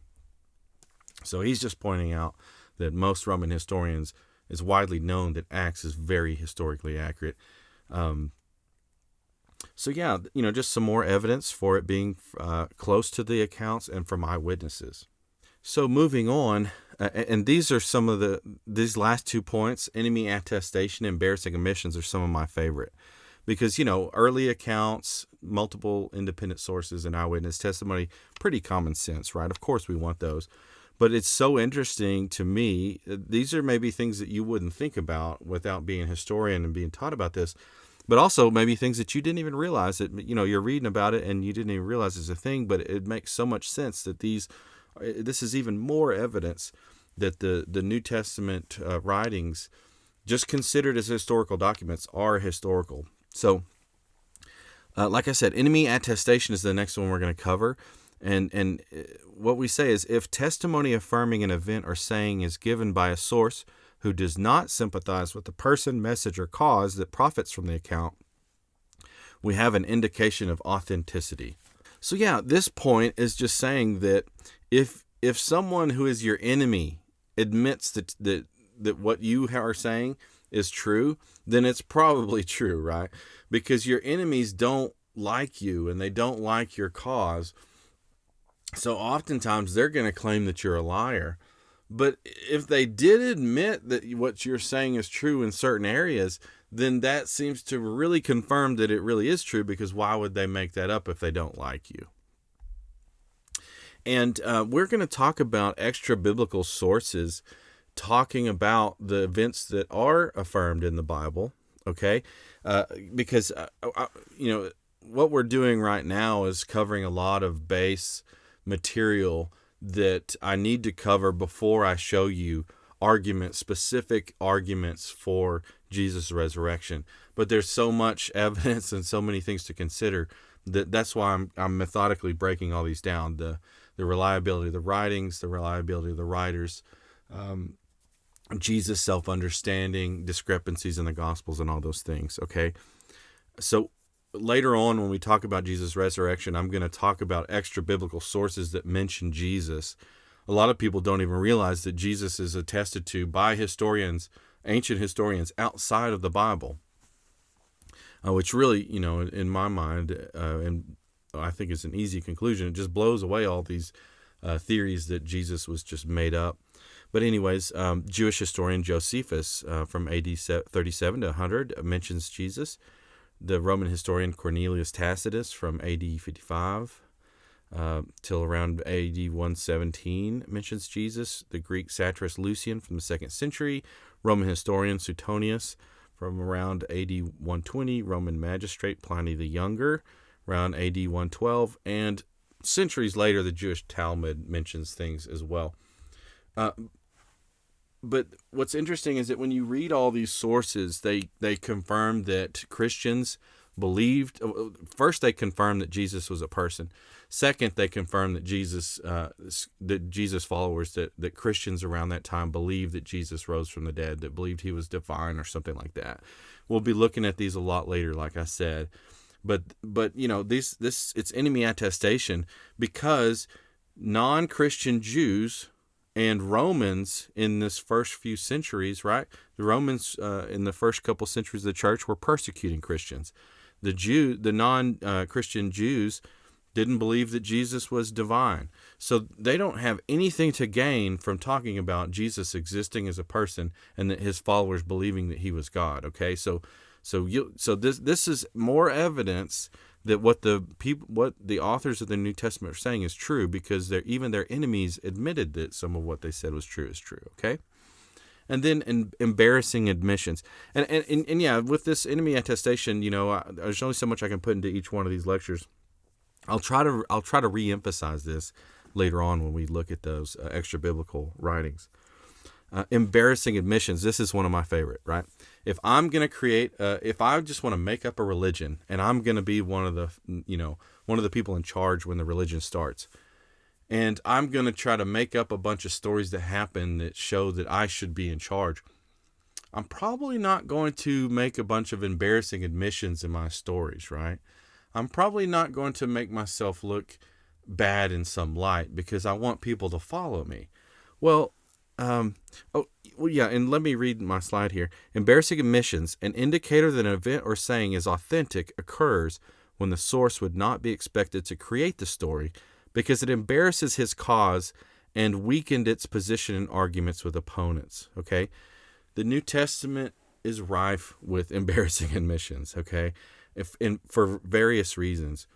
So he's just pointing out that most Roman historians, it's widely known that Acts is very historically accurate. So yeah, just some more evidence for it being close to the accounts and from eyewitnesses. So moving on, and these are some of these last 2 points, enemy attestation, embarrassing omissions, are some of my favorite. Because, early accounts, multiple independent sources, and eyewitness testimony, pretty common sense, right? Of course we want those. But it's so interesting to me. These are maybe things that you wouldn't think about without being a historian and being taught about this. But also maybe things that you didn't even realize that, you're reading about it and you didn't even realize it's a thing, but it makes so much sense that this is even more evidence that the New Testament writings, just considered as historical documents, are historical. So, like I said, enemy attestation is the next one we're going to cover. And what we say is, if testimony affirming an event or saying is given by a source who does not sympathize with the person, message, or cause that profits from the account, we have an indication of authenticity. So yeah, this point is just saying that if someone who is your enemy admits that what you are saying is true, then it's probably true, right? Because your enemies don't like you and they don't like your cause. So oftentimes they're going to claim that you're a liar. But if they did admit that what you're saying is true in certain areas, then that seems to really confirm that it really is true, because why would they make that up if they don't like you? And we're going to talk about extra biblical sources talking about the events that are affirmed in the Bible, okay? Because, what we're doing right now is covering a lot of base material that I need to cover before I show you specific arguments for Jesus' resurrection. But there's so much evidence and so many things to consider that's why I'm methodically breaking all these down. The reliability of the writings, the reliability of the writers, Jesus' self-understanding, discrepancies in the Gospels, and all those things, okay? So later on, when we talk about Jesus' resurrection, I'm going to talk about extra biblical sources that mention Jesus. A lot of people don't even realize that Jesus is attested to by historians, ancient historians outside of the Bible, which really, in my mind, and I think is an easy conclusion, it just blows away all these theories that Jesus was just made up. But anyways, Jewish historian Josephus from AD 37 to 100 mentions Jesus. The Roman historian Cornelius Tacitus from AD 55 till around AD 117 mentions Jesus. The Greek satirist Lucian from the 2nd century. Roman historian Suetonius from around AD 120. Roman magistrate Pliny the Younger around AD 112. And centuries later, the Jewish Talmud mentions things as well. But what's interesting is that when you read all these sources, they confirm that Christians believed. First, they confirm that Jesus was a person. Second, they confirm that Jesus followers, that Christians around that time believed that Jesus rose from the dead, that believed he was divine or something like that. We'll be looking at these a lot later, like I said. But it's enemy attestation, because non-Christian Jews and Romans in this first few centuries, right? The Romans in the first couple centuries of the church were persecuting Christians. The non-Christian Jews didn't believe that Jesus was divine. So they don't have anything to gain from talking about Jesus existing as a person and that his followers believing that he was God, okay? So this is more evidence that what the authors of the New Testament are saying is true, because even their enemies admitted that some of what they said was true is true, okay? And then embarrassing admissions. And yeah, with this enemy attestation, there's only so much I can put into each one of these lectures. I'll try to re-emphasize this later on when we look at those extra biblical writings. Embarrassing admissions. This is one of my favorite, right? If I'm going to if I just want to make up a religion and I'm going to be one of the people in charge when the religion starts, and I'm going to try to make up a bunch of stories that happen that show that I should be in charge, I'm probably not going to make a bunch of embarrassing admissions in my stories, right? I'm probably not going to make myself look bad in some light because I want people to follow me. Well, and let me read my slide here. Embarrassing admissions, an indicator that an event or saying is authentic, occurs when the source would not be expected to create the story because it embarrasses his cause and weakened its position in arguments with opponents, okay? The New Testament is rife with embarrassing admissions, okay? For various reasons.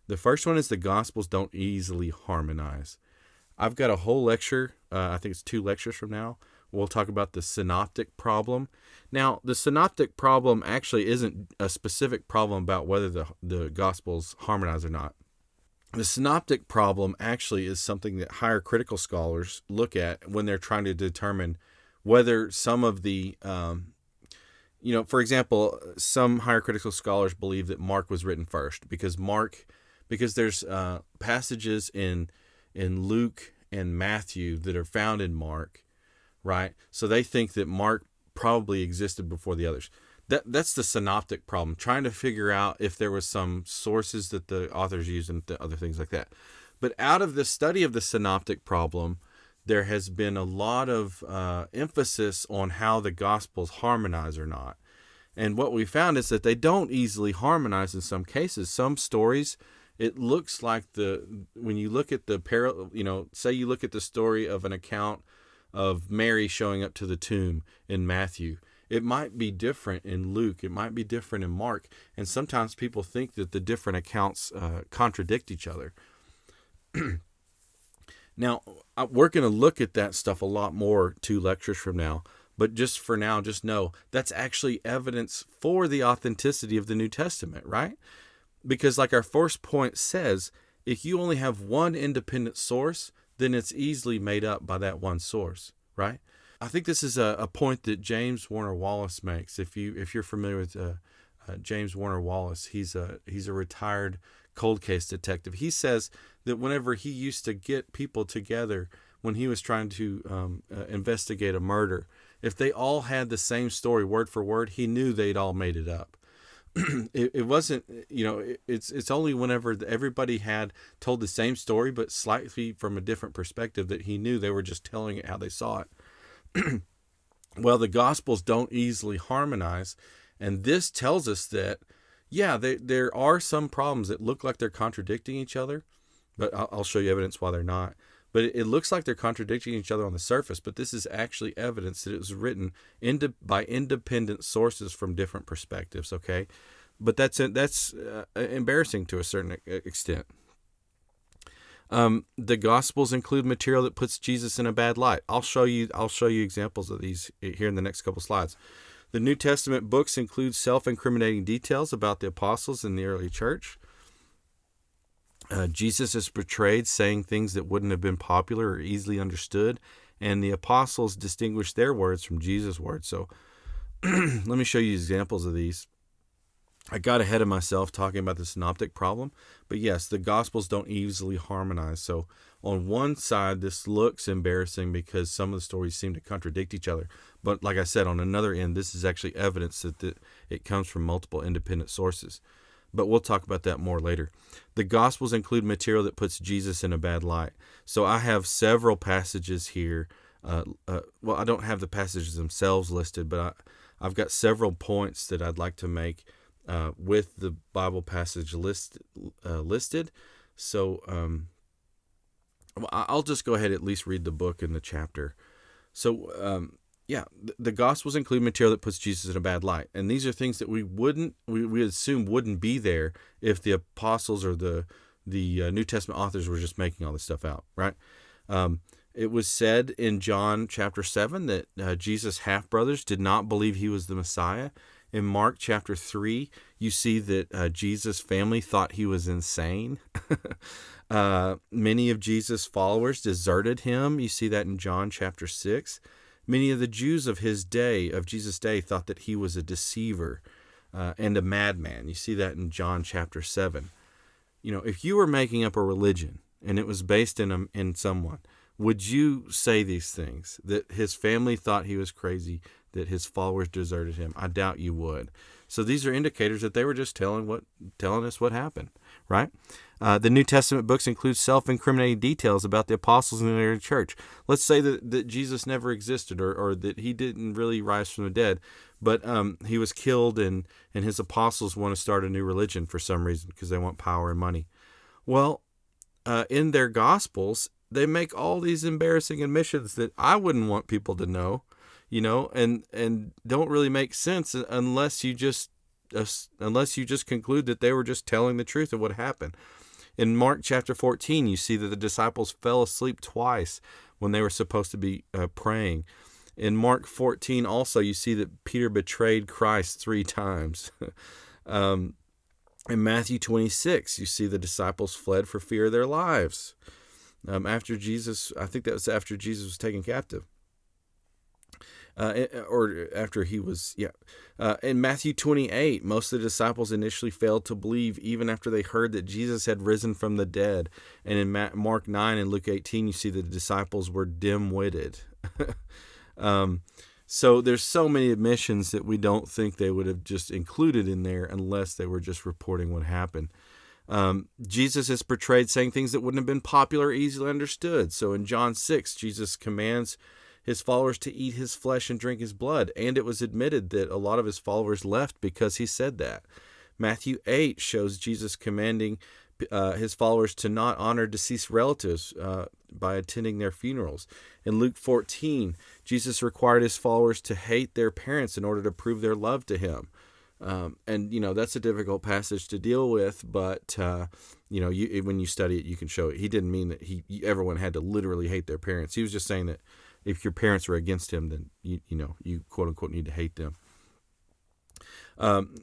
The first one is the Gospels don't easily harmonize. I've got a whole lecture, I think it's 2 lectures from now. We'll talk about the synoptic problem. Now, the synoptic problem actually isn't a specific problem about whether the Gospels harmonize or not. The synoptic problem actually is something that higher critical scholars look at when they're trying to determine whether some of the, for example, some higher critical scholars believe that Mark was written first because because there's passages in Luke and Matthew that are found in Mark, right? So they think that Mark probably existed before the others. That's the synoptic problem, trying to figure out if there was some sources that the authors used and other things like that. But out of the study of the synoptic problem, there has been a lot of emphasis on how the Gospels harmonize or not. And what we found is that they don't easily harmonize in some cases. Some stories, it looks like when you look at the say you look at the story of an account of Mary showing up to the tomb in Matthew, it might be different in Luke, it might be different in Mark, and sometimes people think that the different accounts contradict each other. Now, we're going to look at that stuff a lot more 2 lectures from now, but just for now, just know that's actually evidence for the authenticity of the New Testament, right? Because like our first point says, if you only have one independent source, then it's easily made up by that one source, right? I think this is a point that James Warner Wallace makes. If you're familiar with James Warner Wallace, he's a retired cold case detective. He says that whenever he used to get people together when he was trying to investigate a murder, if they all had the same story word for word, he knew they'd all made it up. It wasn't, it's only whenever everybody had told the same story but slightly from a different perspective that he knew they were just telling it how they saw it. Well, the Gospels don't easily harmonize, and this tells us that, yeah, there are some problems that look like they're contradicting each other, but I'll show you evidence why they're not. But it looks like they're contradicting each other on the surface, but this is actually evidence that it was written by independent sources from different perspectives, okay? But that's embarrassing to a certain extent. The Gospels include material that puts Jesus in a bad light. I'll show you examples of these here in the next couple slides. The New Testament books include self-incriminating details about the apostles in the early church. Jesus is portrayed saying things that wouldn't have been popular or easily understood, and the apostles distinguish their words from Jesus' words. So let me show you examples of these. I got ahead of myself talking about the synoptic problem, but yes, the Gospels don't easily harmonize. So on one side, this looks embarrassing because some of the stories seem to contradict each other. But like I said, on another end, this is actually evidence that it comes from multiple independent sources. But we'll talk about that more later. The Gospels include material that puts Jesus in a bad light. So I have several passages here. Well, I don't have the passages themselves listed, but I've got several points that I'd like to make with the Bible passage listed. So I'll just go ahead and at least read the book and the chapter. So the Gospels include material that puts Jesus in a bad light, and these are things that we assume wouldn't be there if the apostles or the New Testament authors were just making all this stuff out, right? It was said in John chapter 7 that Jesus' half-brothers did not believe he was the Messiah. In Mark chapter 3, you see that Jesus' family thought he was insane. Many of Jesus' followers deserted him. You see that in John chapter 6. Many of the Jews of Jesus' day, thought that he was a deceiver and a madman. You see that in John chapter 7. If you were making up a religion and it was based in someone, would you say these things? That his family thought he was crazy, that his followers deserted him? I doubt you would. So these are indicators that they were just telling us what happened, right? The New Testament books include self-incriminating details about the apostles in the early church. Let's say that Jesus never existed or that he didn't really rise from the dead, but he was killed and his apostles want to start a new religion for some reason because they want power and money. Well, in their Gospels, they make all these embarrassing admissions that I wouldn't want people to know, and don't really make sense unless you just conclude that they were just telling the truth of what happened. In Mark chapter 14, you see that the disciples fell asleep twice when they were supposed to be praying. In Mark 14 also, you see that Peter betrayed Christ 3 times. In Matthew 26, you see the disciples fled for fear of their lives. I think that was after Jesus was taken captive. or after he was, in Matthew 28, most of the disciples initially failed to believe even after they heard that Jesus had risen from the dead. And in Mark 9 and Luke 18, you see that the disciples were dim-witted. So there's so many admissions that we don't think they would have just included in there unless they were just reporting what happened. Jesus is portrayed saying things that wouldn't have been popular or easily understood. So in John 6, Jesus commands his followers to eat his flesh and drink his blood, and it was admitted that a lot of his followers left because he said that. Matthew 8 shows Jesus commanding his followers to not honor deceased relatives by attending their funerals. In Luke 14, Jesus required his followers to hate their parents in order to prove their love to him. And that's a difficult passage to deal with, but when you study it, you can show it. He didn't mean that everyone had to literally hate their parents. He was just saying that if your parents were against him, then you quote unquote need to hate them.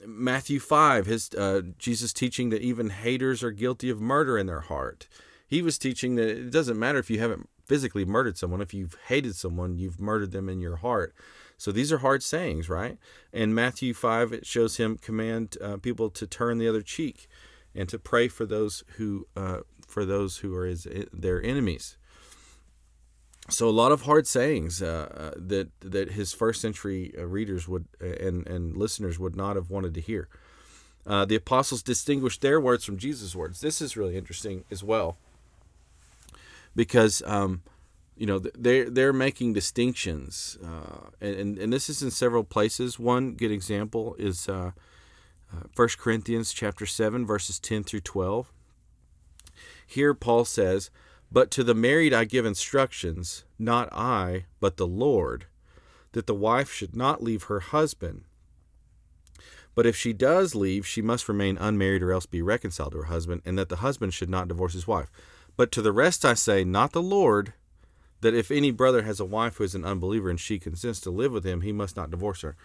Matthew 5, Jesus teaching that even haters are guilty of murder in their heart. He was teaching that it doesn't matter if you haven't physically murdered someone. If you've hated someone, you've murdered them in your heart. So these are hard sayings, right? In Matthew 5, it shows him command people to turn the other cheek and to pray for those who are their enemies. So a lot of hard sayings that his first century readers would and listeners would not have wanted to hear. The apostles distinguished their words from Jesus' words. This is really interesting as well, because they're making distinctions, and this is in several places. One good example is 1 Corinthians chapter 7, verses 10 through 12. Here Paul says, "But to the married I give instructions, not I, but the Lord, that the wife should not leave her husband. But if she does leave, she must remain unmarried or else be reconciled to her husband, and that the husband should not divorce his wife. But to the rest I say, not the Lord, that if any brother has a wife who is an unbeliever and she consents to live with him, he must not divorce her."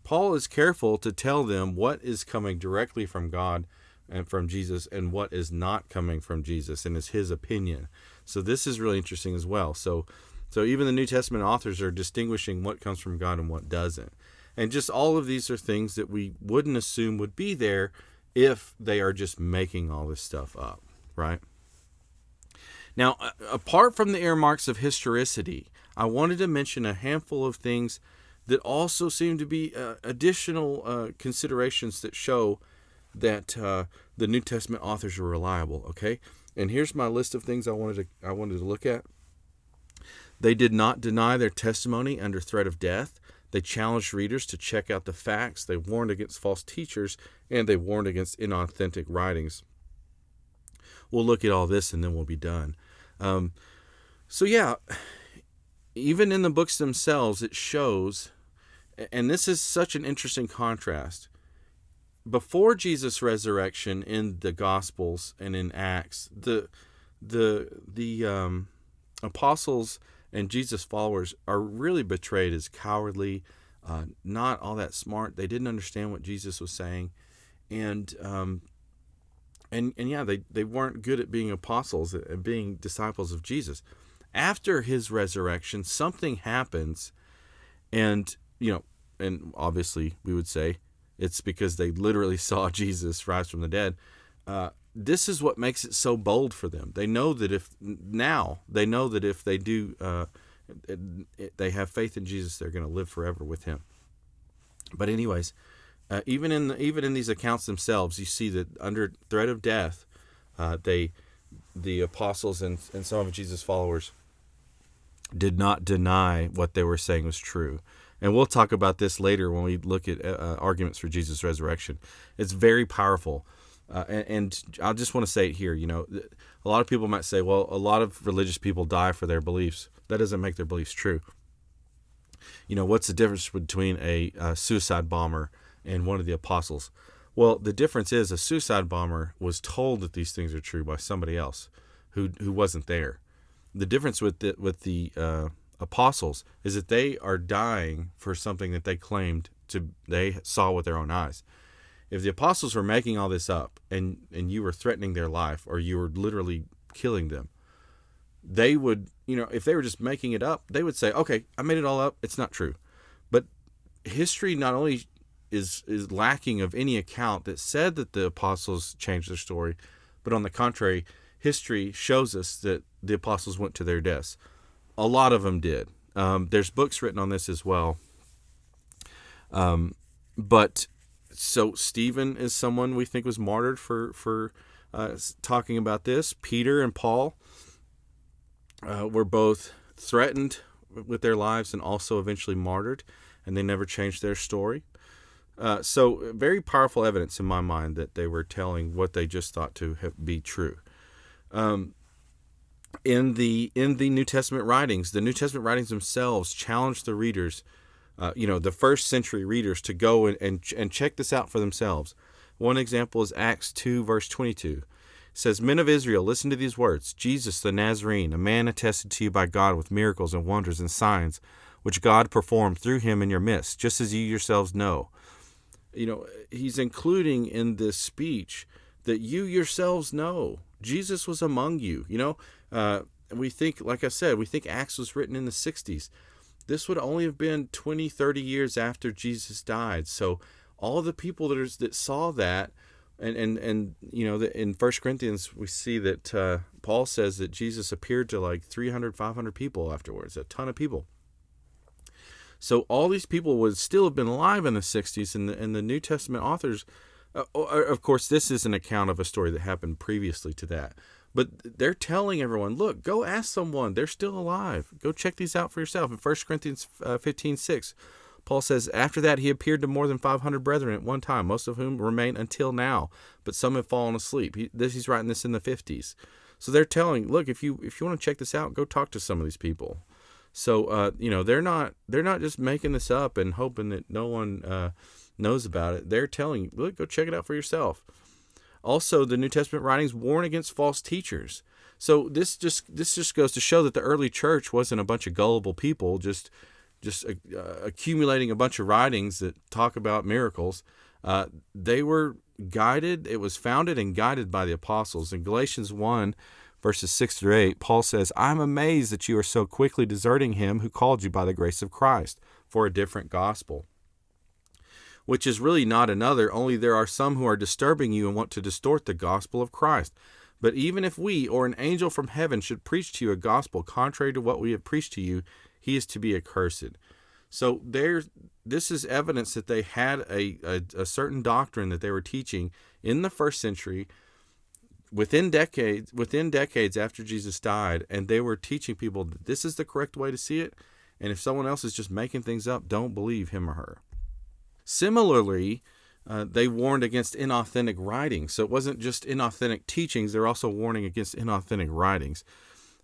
Paul is careful to tell them what is coming directly from God and from Jesus and what is not coming from Jesus and is his opinion. So this is really interesting as well. So even the New Testament authors are distinguishing what comes from God and what doesn't. And just all of these are things that we wouldn't assume would be there if they are just making all this stuff up, right? Now, apart from the earmarks of historicity, I wanted to mention a handful of things that also seem to be additional considerations that show that the New Testament authors are reliable, okay? And here's my list of things I wanted to look at. They did not deny their testimony under threat of death. They challenged readers to check out the facts. They warned against false teachers, and they warned against inauthentic writings. We'll look at all this, and then we'll be done. Even in the books themselves, it shows, and this is such an interesting contrast. Before Jesus' resurrection in the Gospels and in Acts, the apostles and Jesus' followers are really betrayed as cowardly, not all that smart. They didn't understand what Jesus was saying, and they weren't good at being apostles and being disciples of Jesus. After his resurrection, something happens, and obviously we would say it's because they literally saw Jesus rise from the dead. This is what makes it so bold for them. They know that if they do, they have faith in Jesus, they're going to live forever with him. But anyways, even in these accounts themselves, you see that under threat of death, the apostles and some of Jesus' followers did not deny what they were saying was true. And we'll talk about this later when we look at arguments for Jesus' resurrection. It's very powerful. And I just want to say it here, a lot of people might say, well, a lot of religious people die for their beliefs. That doesn't make their beliefs true. What's the difference between a suicide bomber and one of the apostles? Well, the difference is a suicide bomber was told that these things are true by somebody else who wasn't there. The difference with the apostles is that they are dying for something that they saw with their own eyes. If the apostles were making all this up and you were threatening their life or you were literally killing them, they would, if they were just making it up, they would say, okay, I made it all up. It's not true. history not only is lacking of any account that said that the apostles changed their story, but on the contrary, history shows us that the apostles went to their deaths. A lot of them did. There's books written on this as well. But so Stephen is someone we think was martyred for talking about this. Peter and Paul were both threatened with their lives and also eventually martyred, and they never changed their story. So very powerful evidence in my mind that they were telling what they just thought to be true. In the New Testament writings, the New Testament writings themselves challenge the readers, the first century readers, to go and check this out for themselves. One example is Acts 2, verse 22. It says, "Men of Israel, listen to these words. Jesus the Nazarene, a man attested to you by God with miracles and wonders and signs, which God performed through him in your midst, just as you yourselves know." He's including in this speech that you yourselves know Jesus was among you. We think, like I said, we think Acts was written in the 60s. This would only have been 20, 30 years after Jesus died. So all the people that saw that, and in 1 Corinthians, we see that Paul says that Jesus appeared to like 300, 500 people afterwards, a ton of people. So all these people would still have been alive in the 60s, and the New Testament authors, of course, this is an account of a story that happened previously to that. But they're telling everyone, look, go ask someone. They're still alive. Go check these out for yourself. In 1 Corinthians 15:6, Paul says, "After that he appeared to more than 500 brethren at one time, most of whom remain until now, but some have fallen asleep." He's writing this in the 50s. So they're telling, look, if you want to check this out, go talk to some of these people. So they're not just making this up and hoping that no one knows about it. They're telling, look, go check it out for yourself. Also, the New Testament writings warn against false teachers. So this just goes to show that the early church wasn't a bunch of gullible people just accumulating a bunch of writings that talk about miracles. They were guided. It was founded and guided by the apostles. In Galatians 1, verses 6 through 8, Paul says, "I'm amazed that you are so quickly deserting him who called you by the grace of Christ for a different gospel, which is really not another, only there are some who are disturbing you and want to distort the gospel of Christ. But even if we or an angel from heaven should preach to you a gospel contrary to what we have preached to you, he is to be accursed." So this is evidence that they had a certain doctrine that they were teaching in the first century, within decades after Jesus died, and they were teaching people that this is the correct way to see it, and if someone else is just making things up, don't believe him or her. Similarly, they warned against inauthentic writings. So it wasn't just inauthentic teachings, they're also warning against inauthentic writings.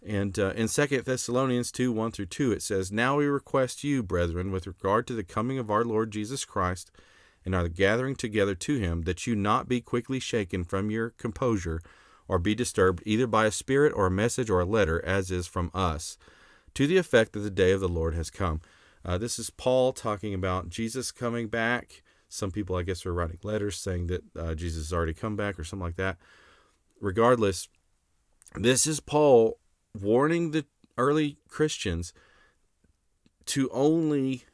And in 2 Thessalonians 2, 1 through 2, it says, "Now we request you, brethren, with regard to the coming of our Lord Jesus Christ and our gathering together to him, that you not be quickly shaken from your composure or be disturbed either by a spirit or a message or a letter, as is from us, to the effect that the day of the Lord has come." This is Paul talking about Jesus coming back. Some people, I guess, are writing letters saying that Jesus has already come back or something like that. Regardless, this is Paul warning the early Christians to only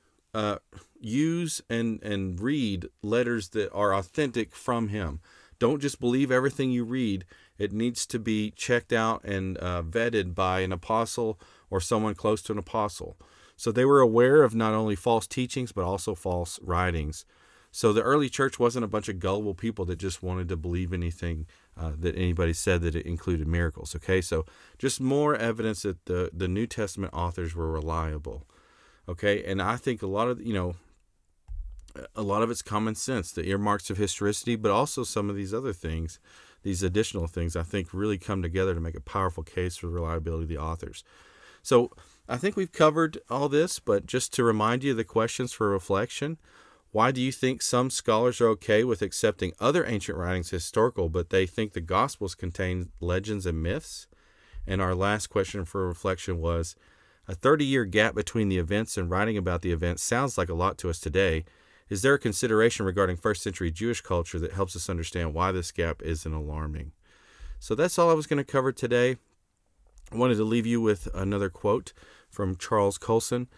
use and read letters that are authentic from him. Don't just believe everything you read. It needs to be checked out and vetted by an apostle or someone close to an apostle. So they were aware of not only false teachings, but also false writings. So the early church wasn't a bunch of gullible people that just wanted to believe anything that anybody said that it included miracles. Okay, so just more evidence that the New Testament authors were reliable. Okay, and I think a lot of it's common sense, the earmarks of historicity, but also some of these other things, these additional things, I think really come together to make a powerful case for the reliability of the authors. So I think we've covered all this, but just to remind you of the questions for reflection. Why do you think some scholars are okay with accepting other ancient writings historical, but they think the Gospels contain legends and myths? And our last question for reflection was, a 30-year gap between the events and writing about the events sounds like a lot to us today. Is there a consideration regarding first century Jewish culture that helps us understand why this gap isn't alarming? So that's all I was going to cover today. I wanted to leave you with another quote from Charles Colson.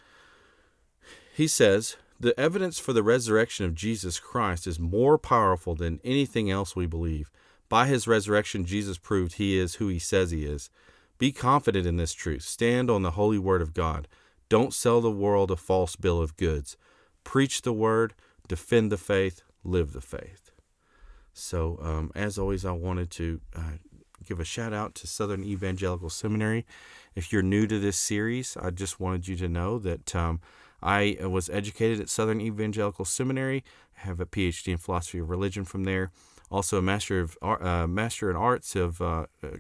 He says, The evidence for the resurrection of Jesus Christ is more powerful than anything else we believe. By his resurrection, Jesus proved he is who he says he is. Be confident in this truth. Stand on the holy word of God. Don't sell the world a false bill of goods. Preach the word, defend the faith, live the faith. So, as always, I wanted to give a shout out to Southern Evangelical Seminary. If you're new to this series, I just wanted you to know that I was educated at Southern Evangelical Seminary. I have a PhD in philosophy of religion from there. Also a master in arts of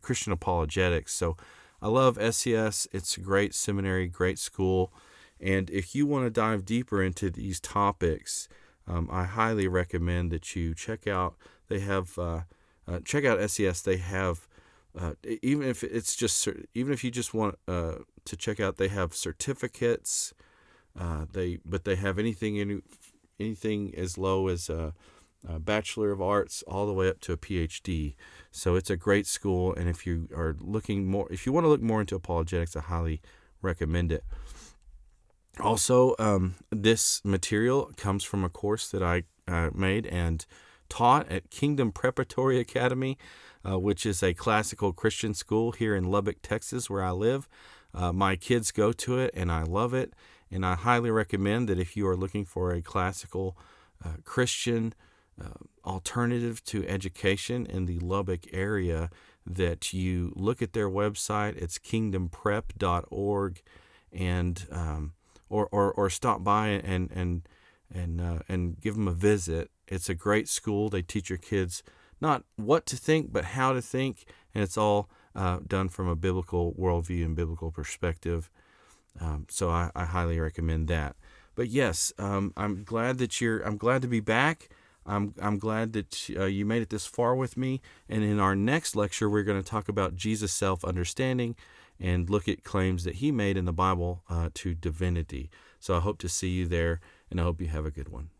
Christian apologetics. So I love SES. It's a great seminary, great school. And if you want to dive deeper into these topics, I highly recommend that you check out. They have check out SES. They have even if you just want to check out, they have certificates. They have anything as low as a Bachelor of Arts all the way up to a PhD. So it's a great school, and if you want to look more into apologetics, I highly recommend it. Also, this material comes from a course that I made and taught at Kingdom Preparatory Academy, which is a classical Christian school here in Lubbock, Texas, where I live. My kids go to it, and I love it. And I highly recommend that if you are looking for a classical Christian alternative to education in the Lubbock area, that you look at their website. It's kingdomprep.org, and or stop by and give them a visit. It's a great school. They teach your kids not what to think, but how to think, and it's all done from a biblical worldview and biblical perspective. So I highly recommend that. But yes, I'm glad to be back. I'm glad that you made it this far with me. And in our next lecture, we're going to talk about Jesus' self-understanding and look at claims that he made in the Bible to divinity. So I hope to see you there, and I hope you have a good one.